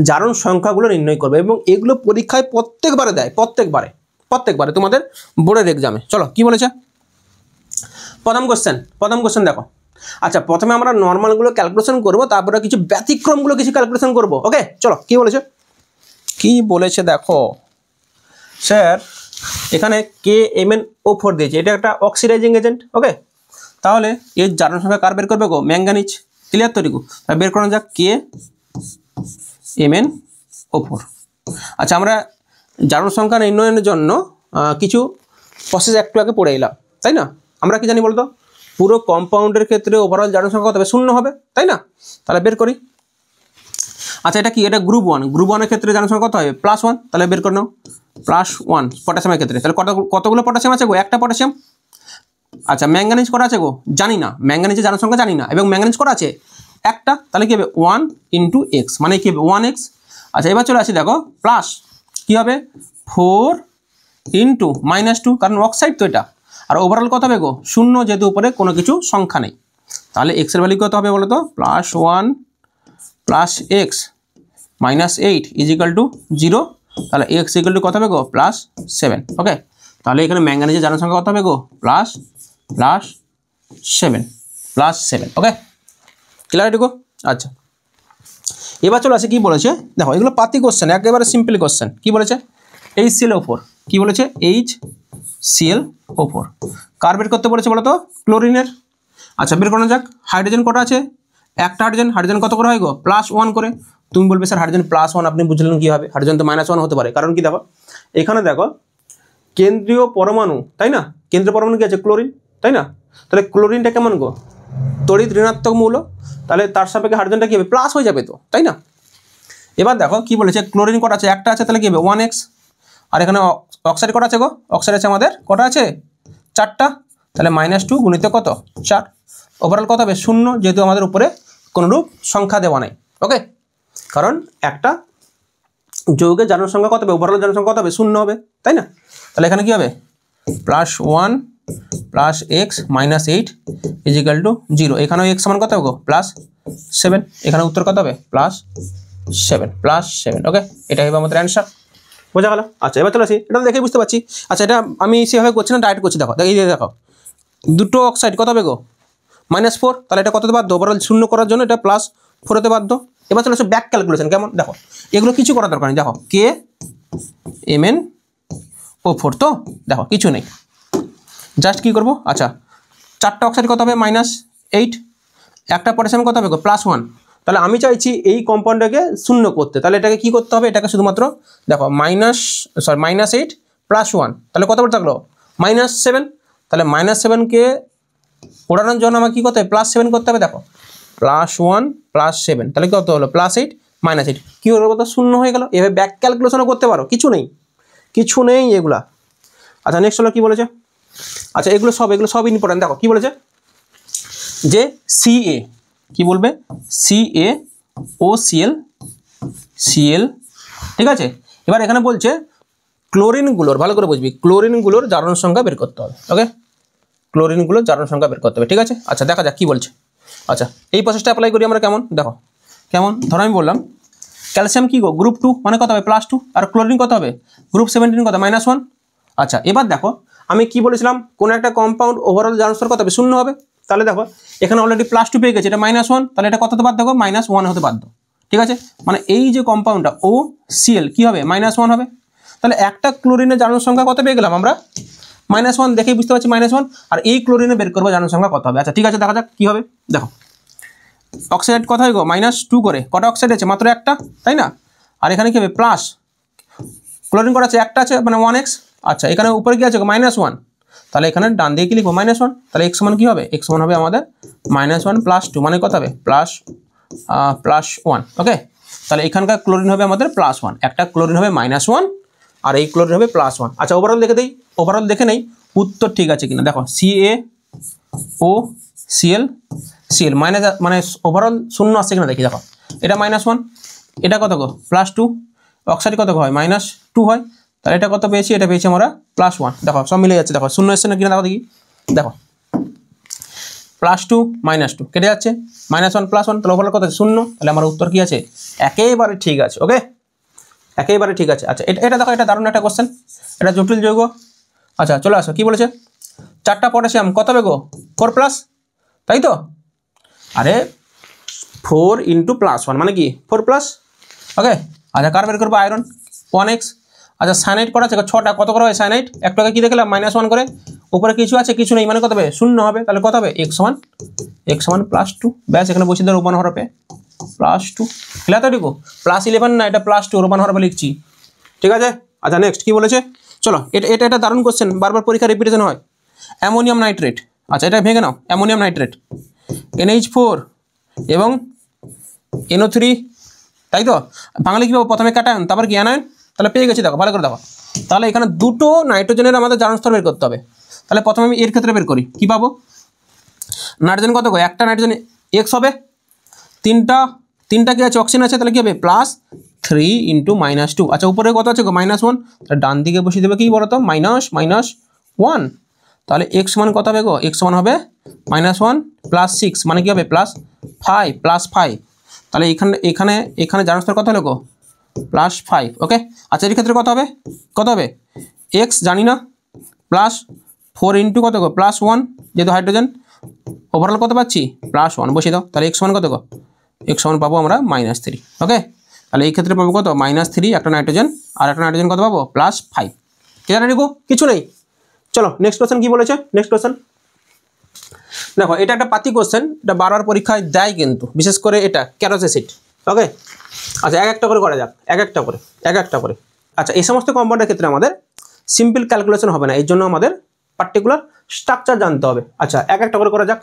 জারণ সংখ্যাগুলো নির্ণয় করবো, এবং এগুলো পরীক্ষায় প্রত্যেকবারে দেয়, প্রত্যেকবারে তোমাদের বোর্ডের এক্সামে। চলো কি বলেছে প্রথম কোশ্চেন দেখো। আচ্ছা, প্রথমে আমরা নর্মালগুলো ক্যালকুলেশন করবো, তারপরে কিছু ব্যতিক্রমগুলো কিছু ক্যালকুলেশন করবো। ওকে, চলো কি বলেছে দেখো, স্যার এখানে KMnO4 দিয়েছে, এটা একটা অক্সিডাইজিং এজেন্ট। ওকে, তাহলে এর জারণ সংখ্যা কার বের করবে গো, ম্যাঙ্গানিজ। ক্লিয়ার তো এটুকু, বের করা যাক KMnO4। আচ্ছা, আমরা জারণ সংখ্যা নির্ণয়ের জন্য কিছু প্রসেস একটু আগে পড়ে এলাম, তাই না? আমরা কি জানি বলতো, পুরো কম্পাউন্ডের ক্ষেত্রে ওভারঅল জারণ সংখ্যা কত হবে, 0 হবে, তাই না? তাহলে বের করি। আচ্ছা, এটা কি, এটা গ্রুপ 1 এর ক্ষেত্রে জারণ সংখ্যা কত হবে +1, তাহলে বের করে নাও +1 পটাশিয়ামের ক্ষেত্রে। তাহলে কতগুলো পটাশিয়াম আছে গো, একটা পটাশিয়াম। আচ্ছা, ম্যাঙ্গানিজ করা আছে গো, জানি না, ম্যাঙ্গানিজের জারণ সংখ্যা জানি না, এবং ম্যাঙ্গানিজ করা আছে একটা, তাহলে কি হবে 1 × x, মানে কি হবে 1x। আচ্ছা, এবার চলে আসি, দেখো প্লাস কি হবে 4 × -2, কারণ অক্সাইড তো এটা। আর ওভারঅল কত হবে গো 0, যেহেতু উপরে কোনো কিছু সংখ্যা নেই। তাহলে x এর ভ্যালু কত হবে বলো তো, +1 + x -8 = 0। তাহলে x = কত হবে গো, +7। ওকে, তাহলে এখানে ম্যাঙ্গানিজের জারণ সংখ্যা কত হবে গো, +7। ওকে, ক্লিয়ার এটুকু। আচ্ছা, এবার চলে আসে কি বলেছে দেখো, এগুলো পাতি কোশ্চেন, একেবারে সিম্পল কোশ্চেন। কি বলেছে, HClO4, কি বলেছে HClO4 কার বের করতে বলেছে বলো তো, ক্লোরিনের। আচ্ছা, বের করা যাক। হাইড্রোজেন কটা আছে, একটা হাইড্রোজেন কত করে হয় গো, +1 করে। তুমি বলবে স্যার হাইড্রোজেন +1 আপনি বুঝলেন কীভাবে, হাইড্রোজেন তো -1 হতে পারে, কারণ কি দেখো এখানে দেখো কেন্দ্রীয় পরমাণু, তাই না? কেন্দ্রীয় পরমাণু কি আছে, ক্লোরিন, তাই না? তাহলে ক্লোরিনটা কেমন গো, তড়িৎ ঋণাত্মক মৌল, তাহলে তার সাপেক্ষে হাইড্রোজেনটা কি হবে, প্লাস হয়ে যাবে তো, তাই না? এবার দেখো কি বলেছে, ক্লোরিন কটা আছে, একটা আছে, তাহলে কি হবে 1x। আর এখানে অক্সাইড কটা আছে গো, অক্সাইড আছে আমাদের কটা আছে, 4টা, তাহলে -2 গুণিত কত 4, ওভারঅল কত হবে 0, যেহেতু আমাদের উপরে কোনোরূপ সংখ্যা দেওয়া নাই। ওকে, কারণ একটা যৌগের জারণ সংখ্যা কত হবে, ওভারঅল জারণ সংখ্যা কত হবে, 0 হবে, তাই না? তাহলে এখানে কি হবে, +1 + x - 8 = 0। এখানেও x সমান কত হবে, +7। এখানে উত্তর কত হবে, +7 ওকে, এটাই হবে আমাদের অ্যান্সার। বোঝা গেল? আচ্ছা, এবার চলে আসি, এটা দেখেই বুঝতে পারছি। আচ্ছা, এটা আমি সেভাবে করছি না, ডাইরেক্ট করছি। দেখো এই দেখো, দুটো অক্সাইড কত হবে গো, -4। তাহলে এটা কততে বাধ্য, ওভারঅল 0 করার জন্য এটা +4 হতে বাধ্য। এবার চলে আসে ব্যাক ক্যালকুলেশন। কেমন, দেখো এগুলো কিছু করার দরকার নেই। দেখো KMnO4, তো দেখো কিছু নেই, জাস্ট কি করব, আচ্ছা 4টা অক্সাইড কত হবে, -8, একটা পটাশিয়াম কত হবে গো, +1। তাহলে আমি চাইছি এই কম্পাউন্ডটাকে 0 করতে, তাহলে এটাকে কি করতে হবে, এটাকে শুধুমাত্র দেখো -8 +1, তাহলে কত করে থাকলো, -7। তাহলে -7কে ওড়ানোর জন্য আমাকে কী করতে হবে, +7 করতে হবে। দেখো +1 +7, তাহলে কত হলো, +8 -8, কী হলো বলতো, 0 হয়ে গেল। এভাবে ব্যাক ক্যালকুলেশনও করতে পারো, কিছু নেই এগুলা। আচ্ছা, নেক্সট হলো কী বলেছে, আচ্ছা এগুলো সব ইম্পর্টেন্ট। দেখো কী বলেছে, যে CA কি বলবে, CaOCl, ঠিক আছে। এবার এখানে বলছে ক্লোরিনগুলোর, ভালো করে বুঝবি, ক্লোরিনগুলোর জারণ সংখ্যা বের করতে হবে। ওকে, ক্লোরিনগুলোর জারণ সংখ্যা বের করতে হবে, ঠিক আছে। আচ্ছা দেখা যাক কী বলছে। আচ্ছা, এই প্রসেসটা অ্যাপ্লাই করি আমরা। কেমন, দেখো কেমন, ধরো আমি বললাম ক্যালসিয়াম কি গো, গ্রুপ 2, মানে কত হবে, +2, আর ক্লোরিন কত হবে, গ্রুপ 17, কত, -1। আচ্ছা, এবার দেখো আমি কি বলেছিলাম, কোনো একটা কম্পাউন্ড ওভারঅল জারণ স্তর কত হবে, 0 হবে। তাহলে দেখো এখানে অলরেডি +2 পেয়ে গেছে, এটা -1, তাহলে এটা কত হতে বাধ্য, দেখো -1 হতে বাধ্য, ঠিক আছে। মানে এই যে কম্পাউন্ডটা OCl কি হবে, -1 হবে। তাহলে একটা ক্লোরিনের জারণ সংখ্যা কত পেয়ে গেলাম আমরা, -1, দেখেই বুঝতে পারছি -1। আর এই ক্লোরিনে বের করবো জারণ সংখ্যা কত হবে। আচ্ছা ঠিক আছে, দেখা যাক কী হবে। দেখো অক্সাইড কত হয় গো, -2 করে, কটা অক্সাইড আছে, মাত্র একটা, তাই না। আর এখানে কী হবে, প্লাস ক্লোরিন করা আছে, একটা আছে, মানে 1x। আচ্ছা, এখানে উপরে কি আছে, -1, তাহলে এখানে ডান দিকে কি লিখবো, -1। তাহলে x সমান কী হবে, x সমান হবে আমাদের -1 + 2, মানে কত হবে, +1। ওকে, তাহলে এখানকার ক্লোরিন হবে আমাদের +1, একটা ক্লোরিন হবে -1 আর এই ক্লোরিন হবে +1। আচ্ছা, ওভারঅল দেখে নেই উত্তর ঠিক আছে কিনা। দেখো CaOCl মানে ওভারঅল 0 আসছে কিনা দেখি। দেখো এটা -1, এটা কত গো, +2, অক্সাইড কত হয়, -2 হয়। তাহলে এটা কত পেয়েছি, এটা পেয়েছি আমরা +1। দেখো সব মিলে যাচ্ছে, দেখো 0 এসছে না কিনা দেখো দেখি। দেখো +2 -2 কেটে যাচ্ছে, -1 +1, তাহলে ওভারঅল কত আছে, 0। তাহলে আমার উত্তর কি আছে, একেবারে ঠিক আছে। ওকে, একেবারে ঠিক আছে। আচ্ছা, এটা দেখো, এটা দারুণ একটা কোশ্চেন, এটা জটিল যৌগ। আচ্ছা চলে আসো, কি বলেছে, 4টা পটাশিয়াম কত হবে গো, 4+, তাই তো। আরে 4 × +1 মানে কি 4+। ওকে, আচ্ছা কার বের করবো, আয়রন 1x। আচ্ছা সায়ানাইড করা আছে 6টা, কত করে হয় সায়ানাইড, একটাকে কি দেখলাম -1 করে, উপরে কিছু আছে কিছু নেই, মানে কত হবে, 0 হবে। তাহলে কত হবে, x সমান +2, ব্যাস এখানে বসে দেওয়ার রোমান হরফে +2, ক্লিয়ার তো ঠিকও, +11 না, এটা +2 রোমান হরফে লিখছি, ঠিক আছে। আচ্ছা নেক্সট কি বলেছে, চলো এটা দারুণ কোশ্চেন, বারবার পরীক্ষা রিপিটেশন হয়। অ্যামোনিয়াম নাইট্রেট, আচ্ছা এটা ভেঙে নাও, অ্যামোনিয়াম নাইট্রেট NH4 এবং NO3, তাই তো। বাংলা কী পাবো, প্রথমে ক্যাটায়ন, তারপর কি অ্যানায়ন, তাহলে পেয়ে গেছি। দেখো ভালো করে দেখো, তাহলে এখানে দুটো নাইট্রোজেনের আমাদের জারণ স্তর বের করতে হবে। তাহলে প্রথমে আমি এর ক্ষেত্রে বের করি, কী পাবো, নাইট্রোজেন কত গো, একটা নাইট্রোজেন x হবে, তিনটা কি আছে, অক্সিজেন আছে, তাহলে কী হবে, +3 × -2। আচ্ছা উপরে কত আছে গো, -1, তাহলে ডান দিকে বসিয়ে দেবে কি বলো তো, -1, তাহলে x সমান কত হবে গো, x সমান হবে -1 + 6, মানে কি হবে, +5। তাহলে এখানে জারণ স্তর কত হলো গো, +5। ওকে, আচ্ছা এর ক্ষেত্রে কত হবে, x জানি না, +4 × কত গো, +1, যেহেতু হাইড্রোজেন, ওভারঅল কত পাচ্ছি, +1 বসিয়ে দাও। তাহলে x সমান কত গো, x সমান পাবো আমরা -3। ওকে, তাহলে এই ক্ষেত্রে পাবো কত, -3, একটা নাইট্রোজেন, আর একটা নাইট্রোজেন কত পাবো, +5। ক্লিয়ার দেখো, কিছু নেই। চলো নেক্সট কোশ্চেন কি বলেছে, নেক্সট কোশ্চেন দেখো, এটা একটা পাতি কোশ্চেন, এটা বারবার পরীক্ষায় দেয় কিন্তু, বিশেষ করে এটা ক্যারোস অ্যাসিড। ওকে, আচ্ছা এক একটা করে করা যাক, এক একটা করে। আচ্ছা এই সমস্ত কম্পাউন্ডের ক্ষেত্রে আমাদের সিম্পল ক্যালকুলেশন হবে না, এর জন্য আমাদের পার্টিকুলার স্ট্রাকচার জানতে হবে। আচ্ছা এক একটা করে করা যাক।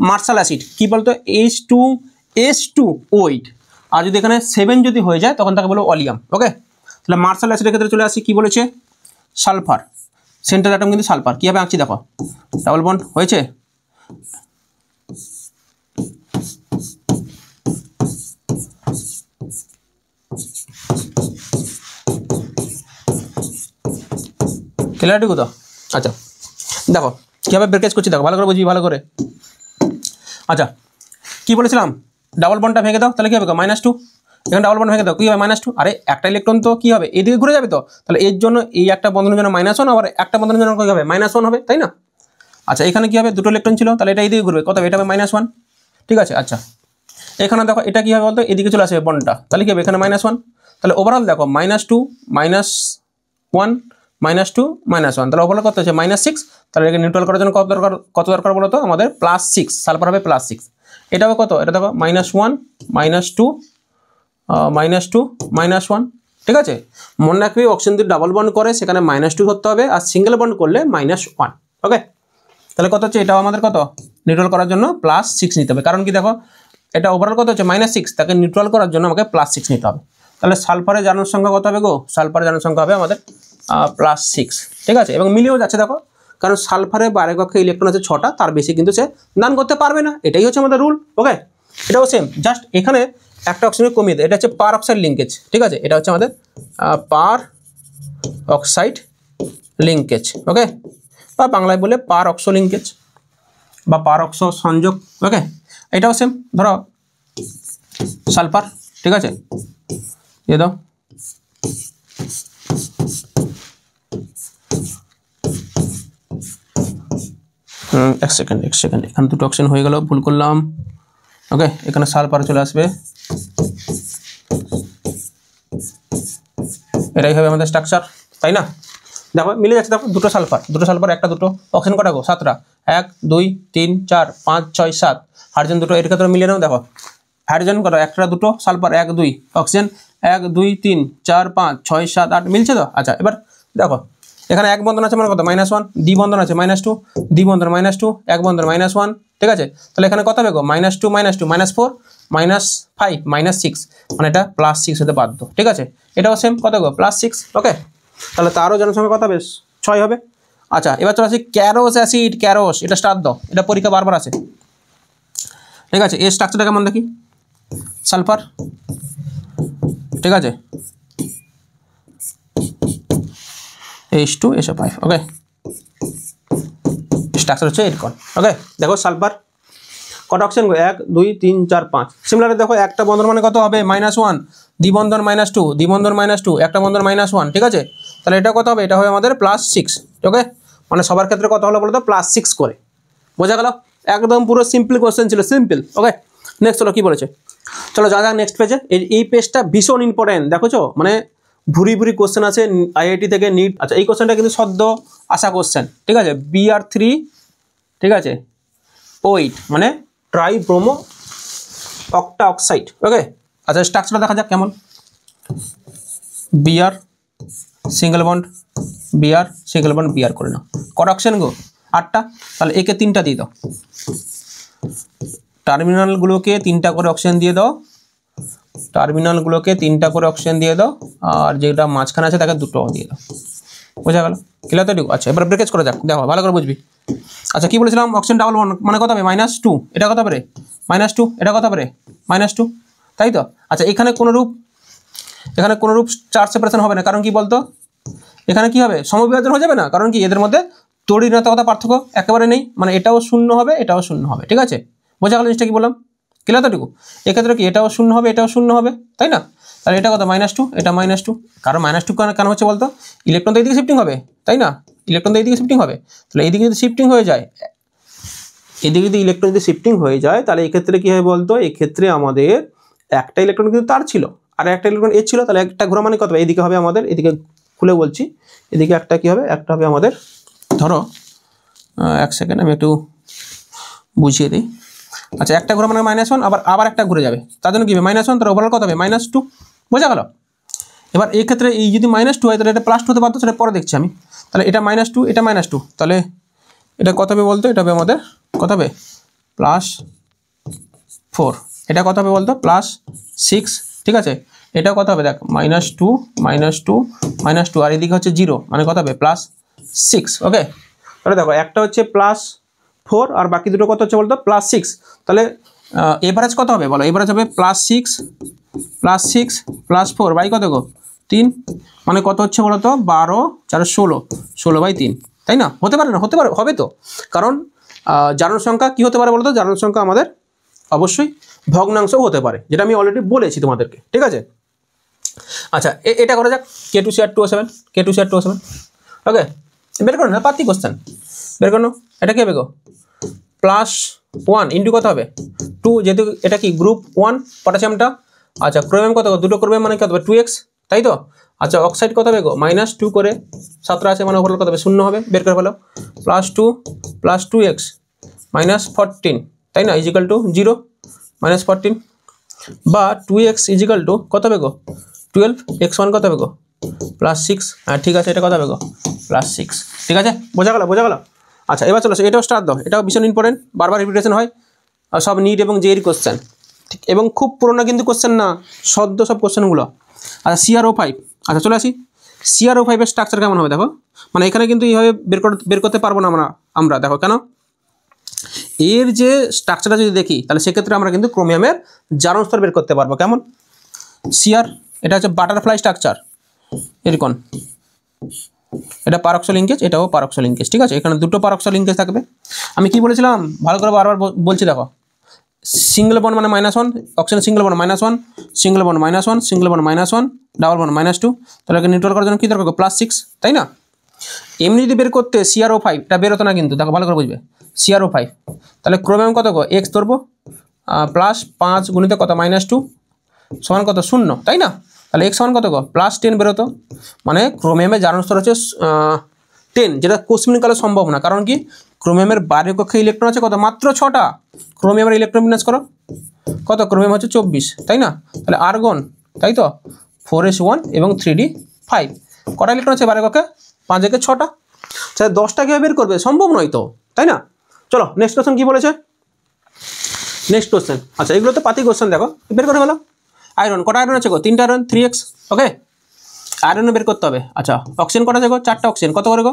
মার্শাল অ্যাসিড কী বলতো, H2S2O8, আর যদি এখানে 7 যদি হয়ে যায় তখন তাকে বলো অলিয়াম। ওকে, তাহলে মার্শাল অ্যাসিডের ক্ষেত্রে চলে আসি, কী বলেছে, সালফার, সেন্ট্রাল অ্যাটম কিন্তু সালফার, কীভাবে আঁকছি দেখো, ডাবল বন্ড হয়েছে, ক্লিয়ারটুকু তো? আচ্ছা দেখো কীভাবে ব্রেকেজ করছি, দেখো ভালো করে বুঝবি ভালো করে। আচ্ছা কী বলেছিলাম, ডাবল বন্ডটা ভেঙে দাও, তাহলে কী হবে -2, এখানে ডাবল বন্ড ভেঙে দাও, কী হবে -2, আরে একটা ইলেকট্রন তো কী হবে এদিকে ঘুরে যাবে তো, তাহলে এর জন্য এই একটা বন্ধনের জন্য -1, আবার একটা বন্ধনের জন্য কী হবে -1 হবে, তাই না? আচ্ছা এখানে কী হবে, দুটো ইলেকট্রন ছিল, তাহলে এটা এদিকে ঘুরবে, কত হবে, এটা হবে -1, ঠিক আছে। আচ্ছা এখানে দেখো এটা কী হবে বলতো, এদিকে চলে আসবে বন্ডটা, তাহলে কী হবে এখানে -1, তাহলে ওভারঅল দেখো -2 -1 -2 -1, তাহলে ওভারঅল কত হচ্ছে -6, তাহলে এটাকে নিউট্রাল করার জন্য কত দরকার বলো তো, আমাদের +6, সালফার হবে +6, এটা হবে কত, এটা দেখো -1 -2 -2 -1, ঠিক আছে। মনে রাখবি অক্সিজেন যদি ডাবল বন্ড করে সেখানে -2 ধরতে হবে, আর সিঙ্গেল বন্ড করলে -1, ওকে। তাহলে কত হচ্ছে, এটাও আমাদের কত নিউট্রাল করার জন্য +6 নিতে হবে, কারণ কি দেখো এটা ওভারঅল কত হচ্ছে -6, তাকে নিউট্রাল করার জন্য আমাকে +6 নিতে হবে। তাহলে সালফারের জারণ সংখ্যা কত হবে গো, সালফারের জারণ সংখ্যা হবে আমাদের +6, ঠিক আছে। এবং মিলিয়েও যাচ্ছে দেখো, কারণ সালফারে বাইরে কক্ষে ইলেকট্রন আছে 6টা, তার বেশি কিন্তু সে দান করতে পারবে না, এটাই হচ্ছে আমাদের রুল, ওকে। এটাও সেম, জাস্ট এখানে একটা অক্সিজেন কমিয়ে দেয়, এটা হচ্ছে পার অক্সাইড লিঙ্কেজ, ঠিক আছে, এটা হচ্ছে আমাদের পার অক্সাইড লিঙ্কেজ, ওকে, বা বাংলায় বলে পার অক্সো লিঙ্কেজ বা পার অক্সো সংযোগ, ওকে। এটাও সেম, ধরো সালফার, ঠিক আছে, দিয়ে দাও, এক সেকেন্ড, এখানে দুটো অক্সিজেন হয়ে গেল, ভুল করলাম, ওকে। এখানে সালফার চলে আসবে, এটাই হবে আমাদের স্ট্রাকচার, তাই না? দেখো মিলে যাচ্ছে, দেখো দুটো সালফার একটা, দুটো অক্সিজেন কটা গো, 7টা, 1 2 3 4 5 6 7, হাইড্রোজেন দুটো, এর ক্ষেত্রে মিলিয়ে নাও, দেখো হাইড্রোজেন কত, একটা দুটো, সালফার 1 2, অক্সিজেন 1 2 3 4 5 6 7 8, মিলছে তো? আচ্ছা এবার দেখো এখানে এক বন্ধন আছে মানে কত -1, দ্বি বন্ধন আছে -2, দ্বি বন্ধন -2, এক বন্ধন -1, ঠিক আছে। তাহলে এখানে কত হবে গো, -2 -2 -4 -5 -6, মানে এটা +6 হতে বাধ্য, ঠিক আছে। এটাও সেম, কত গো, +6, ওকে। তাহলে তারও জনসংখ্যা কত হবে, 6 হবে। আচ্ছা এবার চলে আসি ক্যারোস অ্যাসিড, ক্যারোস, এটা স্টার দাও, এটা পরীক্ষা বারবার আছে, ঠিক আছে। এর স্ট্রাকচারটা কেমন দেখি, সালফার, ঠিক আছে, H2SO5, ওকে, স্ট্রাকচার হচ্ছে এরকম, ওকে। দেখো সালফার কটা অক্সিজেন গো, 1 2 3 4 5, সিমিলারলি দেখো একটা বন্ধন মানে কত হবে, -1, দ্বিবন্ধন -2, দ্বিবন্ধন -2, একটা বন্ধন -1, ঠিক আছে। তাহলে এটা কত হবে, এটা হবে আমাদের +6, ওকে। মানে সবার ক্ষেত্রে কত হলো বলো তো, +6 করে, বোঝা গেল? একদম পুরো সিম্পল কোশ্চেন ছিল, সিম্পল, ওকে। নেক্সট হলো কি বলেছে, চলো যা নেক্সট পেজে, এই পেজটা ভীষণ ইম্পর্টেন্ট, দেখোছো, মানে ভুরি কোশ্চেন আছে IIT থেকে, নিট। আচ্ছা এই কোশ্চেনটা কিন্তু সদ্য আসা কোশ্চেন, ঠিক আছে, Br3, ঠিক আছে, OH মানে ট্রাইব্রোমো অক্টা অক্সাইড, ওকে। আচ্ছা স্ট্রাকচারটা দেখা যাক কেমন, Br single bond, Br single bond, Br করে নাও, কটা অক্সিজেন গো, 8টা, তাহলে একে 3টা দিয়ে দাও, টার্মিনালগুলোকে 3টা করে অক্সিজেন দিয়ে দাও, টার্মিনালগুলোকে 3টা করে অক্সিজেন দিয়ে দাও, আর যেটা মাঝখানে আছে তাকে 2টো দিয়ে দাও, বোঝা গেল? ক্লিয়ার তো? আচ্ছা এবার ব্রেকেজ করে যাক, দেখো ভালো করে বুঝবি। আচ্ছা কি বলেছিলাম, অক্সিজেন ডাবল বন্ড মানে কত হবে, -2, এটা কত হবে রে, -2, এটা কত হবে রে, -2, তাই তো। আচ্ছা এখানে কোনো রূপ চার্জ সেপারেশন হবে না, কারণ কি বলতো, এখানে কি হবে, সমবিভাজন হয়ে যাবে না, কারণ কি এদের মধ্যে তড়িৎ পার্থক্য একেবারে নেই, মানে এটাও 0 হবে, এটাও 0 হবে, ঠিক আছে। বোঝা গেল জিনিসটা কি বললাম, ক্লিয়ার তো? এক্ষেত্রে কি এটাও 0 হবে, এটাও 0 হবে, তাই না। তাহলে এটা কত, -2, এটা -2, কারণ -2 কেন হচ্ছে বলতো, ইলেকট্রন তো এইদিকে শিফটিং হবে, তাই না, ইলেকট্রন তো এইদিকে শিফটিং হবে, তাহলে এইদিকে যদি শিফটিং হয়ে যায়, এদিকে যদি ইলেকট্রন যদি শিফটিং হয়ে যায়, তাহলে এক্ষেত্রে কি হয় বলতো, এক্ষেত্রে আমাদের একটা ইলেকট্রন কিন্তু তার ছিল, আর একটা ইলেকট্রন এর ছিল, তাহলে একটা ঘোরা মানে কত হবে, এদিকে হবে আমাদের, এদিকে খুলে বলছি, এদিকে একটা কি হবে, একটা হবে আমাদের, ধরো এক সেকেন্ড আমি একটু বুঝিয়ে দিই। আচ্ছা একটা ঘোরা মানে -1, আবার একটা ঘুরে যাবে, তার জন্য কি হবে -1, তার ওভারঅল কত হবে -2, বোঝা গেল? এবার এই ক্ষেত্রে এই যদি -2 হয়, তাহলে এটা +2 হতে পারতো, সেটা পরে দেখছি আমি। তাহলে এটা -2, এটা -2, তাহলে এটা কত হবে বলতো, এটা হবে আমাদের কত হবে, +4, এটা কত হবে বলতো, +6, ঠিক আছে। এটা কত হবে দেখ, -2 -2 -2, আর এদিকে হচ্ছে 0, মানে কত হবে +6, ওকে। তাহলে দেখো একটা হচ্ছে +4 আর বাকি দুটো কত হচ্ছে বলতো, +6, তাহলে এভারেজ কত হবে বলো, এভারেজ হবে +6 +4 বাই কত গো 3 মানে কত হচ্ছে বলো তো 12 4 16 16/3 তাই না হতে পারে না হতে পারে হবে তো কারণ জারণ সংখ্যা কি হতে পারে বলো তো জারণ সংখ্যা আমাদের অবশ্যই ভগ্নাংশও হতে পারে যেটা আমি অলরেডি বলেছি তোমাদেরকে ঠিক আছে আচ্ছা এটা করা যাক K2CR2O7 K2CR2O7 ওকে বের করো না পাতি কোশ্চেন বের করো এটা কি হবে গো +1 ইনটু কত হবে 2 যেহেতু এটা কি গ্রুপ 1 পটাশিয়ামটা আচ্ছা ক্রোমিয়াম কত দুটো ক্রোমিয়াম মানে কত হবে 2x তাই তো আচ্ছা অক্সাইড কত হবে গো -2 করে 17 আছে মানে ওভারঅল কত হবে 0 হবে বের করে ফেলো +2 + 2x -14 তাই না ইজিক্যাল টু 0 -14 বা 2x ইজিক্যাল টু কত হবে গো 12 x1 কত হবে গো +6 হ্যাঁ ঠিক আছে এটা কত হবে গো +6 ঠিক আছে বোঝা গেল আচ্ছা এবার চলো এটাও স্টার্ট দাও এটাও ভীষণ ইম্পর্টেন্ট বারবার রিপিটেশন হয় আর সব নিট এবং জেইর কোশ্চেন ঠিক এবং খুব পুরোনো কিন্তু কোশ্চেন না সদ্য সব কোশ্চেনগুলো আচ্ছা CrO5 আচ্ছা চলে আসি CrO5 এর স্ট্রাকচার কেমন হবে দেখো মানে এখানে কিন্তু এইভাবে বের করতে পারবো না আমরা দেখো কেন এর যে স্ট্রাকচারটা যদি দেখি তাহলে সেক্ষেত্রে আমরা কিন্তু ক্রোমিয়ামের জারণ স্তর বের করতে পারবো কেমন Cr এটা হচ্ছে বাটারফ্লাই স্ট্রাকচার এরকম এটা পারক্সো লিঙ্কেজ এটাও পারক্সো লিঙ্কেজ ঠিক আছে এখানে দুটো পারক্সো লিঙ্কেজ থাকবে আমি কি বলেছিলাম ভালো করে বারবার বলছি দেখো সিঙ্গেল বন্ড মানে -1 oxygen single bond -1 single bond -1 single bond -1 double bond -2 তাহলে নিউট্রাল করার জন্য কি দরকার +6 তাই না এমনি যদি বের করতে CrO5 এটা বের হতো না কিন্তু দেখো ভালো করে বুঝবে CrO5 তাহলে ক্রোমিয়াম কত গো x ধরবো +5 গুণিত কত -2 সমান কত 0 তাই না তাহলে x সমান কত গো +10 বেরোতো মানে ক্রোমিয়ামের জারণ স্তর হচ্ছে 10 যেটা কোশ্মিন কালে সম্ভব না কারণ কি ক্রোমিয়ামের বাইরের কক্ষে ইলেকট্রন আছে কত মাত্র 6টা ক্রোমিয়ামের ইলেকট্রন বিন্যাস করো কত ক্রোমিয়াম হচ্ছে 24 তাই না তাহলে আর্গন তাই তো 4s1 এবং 3d 5 কটা ইলেকট্রন আছে বাইরের কক্ষে 5 থেকে 6টা তাহলে 10টা কিভাবে বের করবে সম্ভব নয় তো তাই না চলো নেক্সট কোশ্চেন কি বলেছে নেক্সট কোশ্চেন আচ্ছা এগুলো তো পাতি কোশ্চেন দেখো বের করে ফেলো আয়রন কটা আয়রন আছে গো 3টা আয়রন 3x ওকে আয়রন বের করতে হবে আচ্ছা অক্সিজেন কটা আছে গো 4টা অক্সিজেন কত করে গো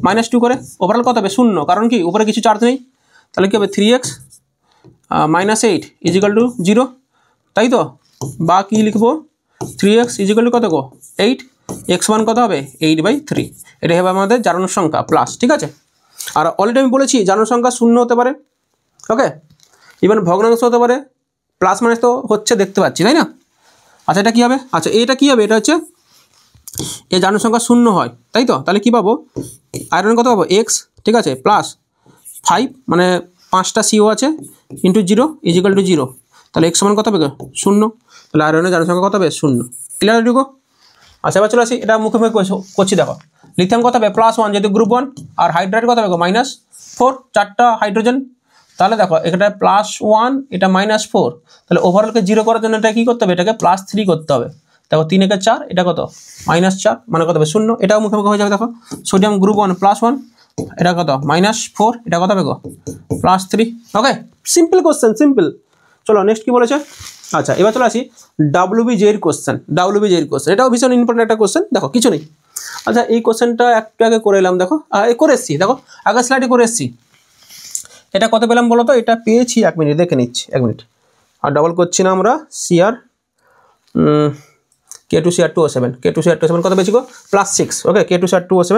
-2 করে ওভারঅল কত হবে 0 কারণ কি উপরে কিছু চার্জ নেই তাহলে কি হবে 3x -8 = 0 তাই তো বা কি লিখবো 3x = কত গো 8 x1 কত হবে 8/3 এটা হবে আমাদের জারণ সংখ্যা প্লাস ঠিক আছে আর অলরেডি আমি বলেছি জারণ সংখ্যা 0 হতে পারে ওকে ইভেন ভগ্নাংশ হতে পারে প্লাস মাইনাস তো হচ্ছে দেখতে পাচ্ছি তাই না আচ্ছা এটা কি হবে আচ্ছা এটা কি হবে এটা হচ্ছে এই জারণ সংখ্যা 0 হয় তাই তো তাহলে কি পাবো আয়রন কত পাবো x ঠিক আছে +5 মানে 5টা CO আছে * 0 = 0 তাহলে x সমান কত হবে 0 তাহলে আয়রনের জারণ সংখ্যা কত হবে 0 ক্লিয়ার হয়ে গো আচ্ছা এবার চলে আসি এটা মুখে করছি দেখো লিথিয়াম কত হবে +1 যেহেতু গ্রুপ 1 আর হাইড্রাইড কত হবে -4 চারটা হাইড্রোজেন তাহলে দেখো এটা +1 এটা -4 তাহলে ওভারঅলকে 0 করার জন্য এটা কি করতে হবে এটাকে +3 করতে হবে দেখো 3 একে 4 এটা কত -4 মানে কত হবে 0 এটাও মুখে হয়ে যাবে দেখো সোডিয়াম গ্রুপ 1 +1 এটা কত -4 এটা কত হবে গো +3 ওকে সিম্পল কোশ্চেন সিম্পল চলো নেক্সট কি বলেছে আচ্ছা এবার চলে আসি WBJ এর কোশ্চেন এটাও ভীষণ ইম্পর্টেন্ট একটা কোশ্চেন দেখো কিছু নেই আচ্ছা এই কোশ্চেনটা একটু আগে করে এলাম দেখো করে এসেছি দেখো আগের স্লাইডে করে এসেছি এটা কত পেলাম বলো তো এটা পেয়েছি 1 মিনিট দেখে নিচ্ছি 1 মিনিট আর ডাবল করছি না আমরা K2CR2O7 কত পেয়েছি গো +6 ওকে K2CR2O7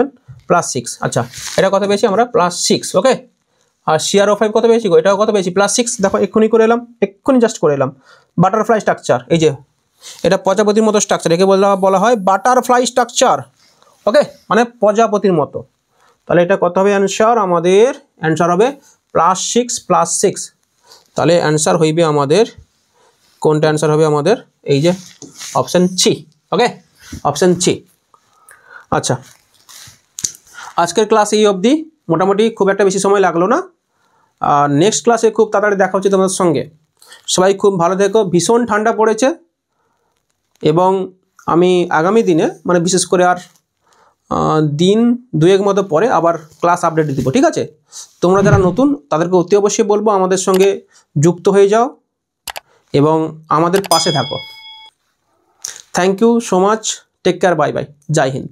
+6 আচ্ছা এটা কত পেয়েছি আমরা +6 ওকে আর CrO5 কত পেয়েছি গো এটাও কত পেয়েছি +6 দেখো এক্ষুনি করে এলাম জাস্ট করে এলাম বাটারফ্লাই স্ট্রাকচার এই যে এটা প্রজাপতির মতো স্ট্রাকচার একে বলা হয় বাটারফ্লাই স্ট্রাকচার ওকে মানে প্রজাপতির মতো তাহলে এটা কত হবে অ্যানসার আমাদের অ্যানসার হবে +6 তাহলে অ্যানসার হইবে আমাদের কোনটা অ্যানসার হবে আমাদের এই যে option C okay option C আচ্ছা আজকের ক্লাস এই অবধি মোটামুটি খুব একটা বেশি সময় লাগলো না আর নেক্সট ক্লাসে খুব তাড়াতাড়ি দেখা হচ্ছে তোমাদের সঙ্গে সবাই খুব ভালো থেকো ভীষণ ঠান্ডা পড়েছে এবং আমি আগামী দিনে মানে বিশেষ করে আর দিন 2-1 মতো পরে আবার ক্লাস আপডেট দিব ঠিক আছে তোমরা যারা নতুন তাদেরকে অতি অবশ্যই বলবো আমাদের সঙ্গে যুক্ত হয়ে যাও এবং আমাদের পাশে থাকো thank you so much take care bye bye জয় হিন্দ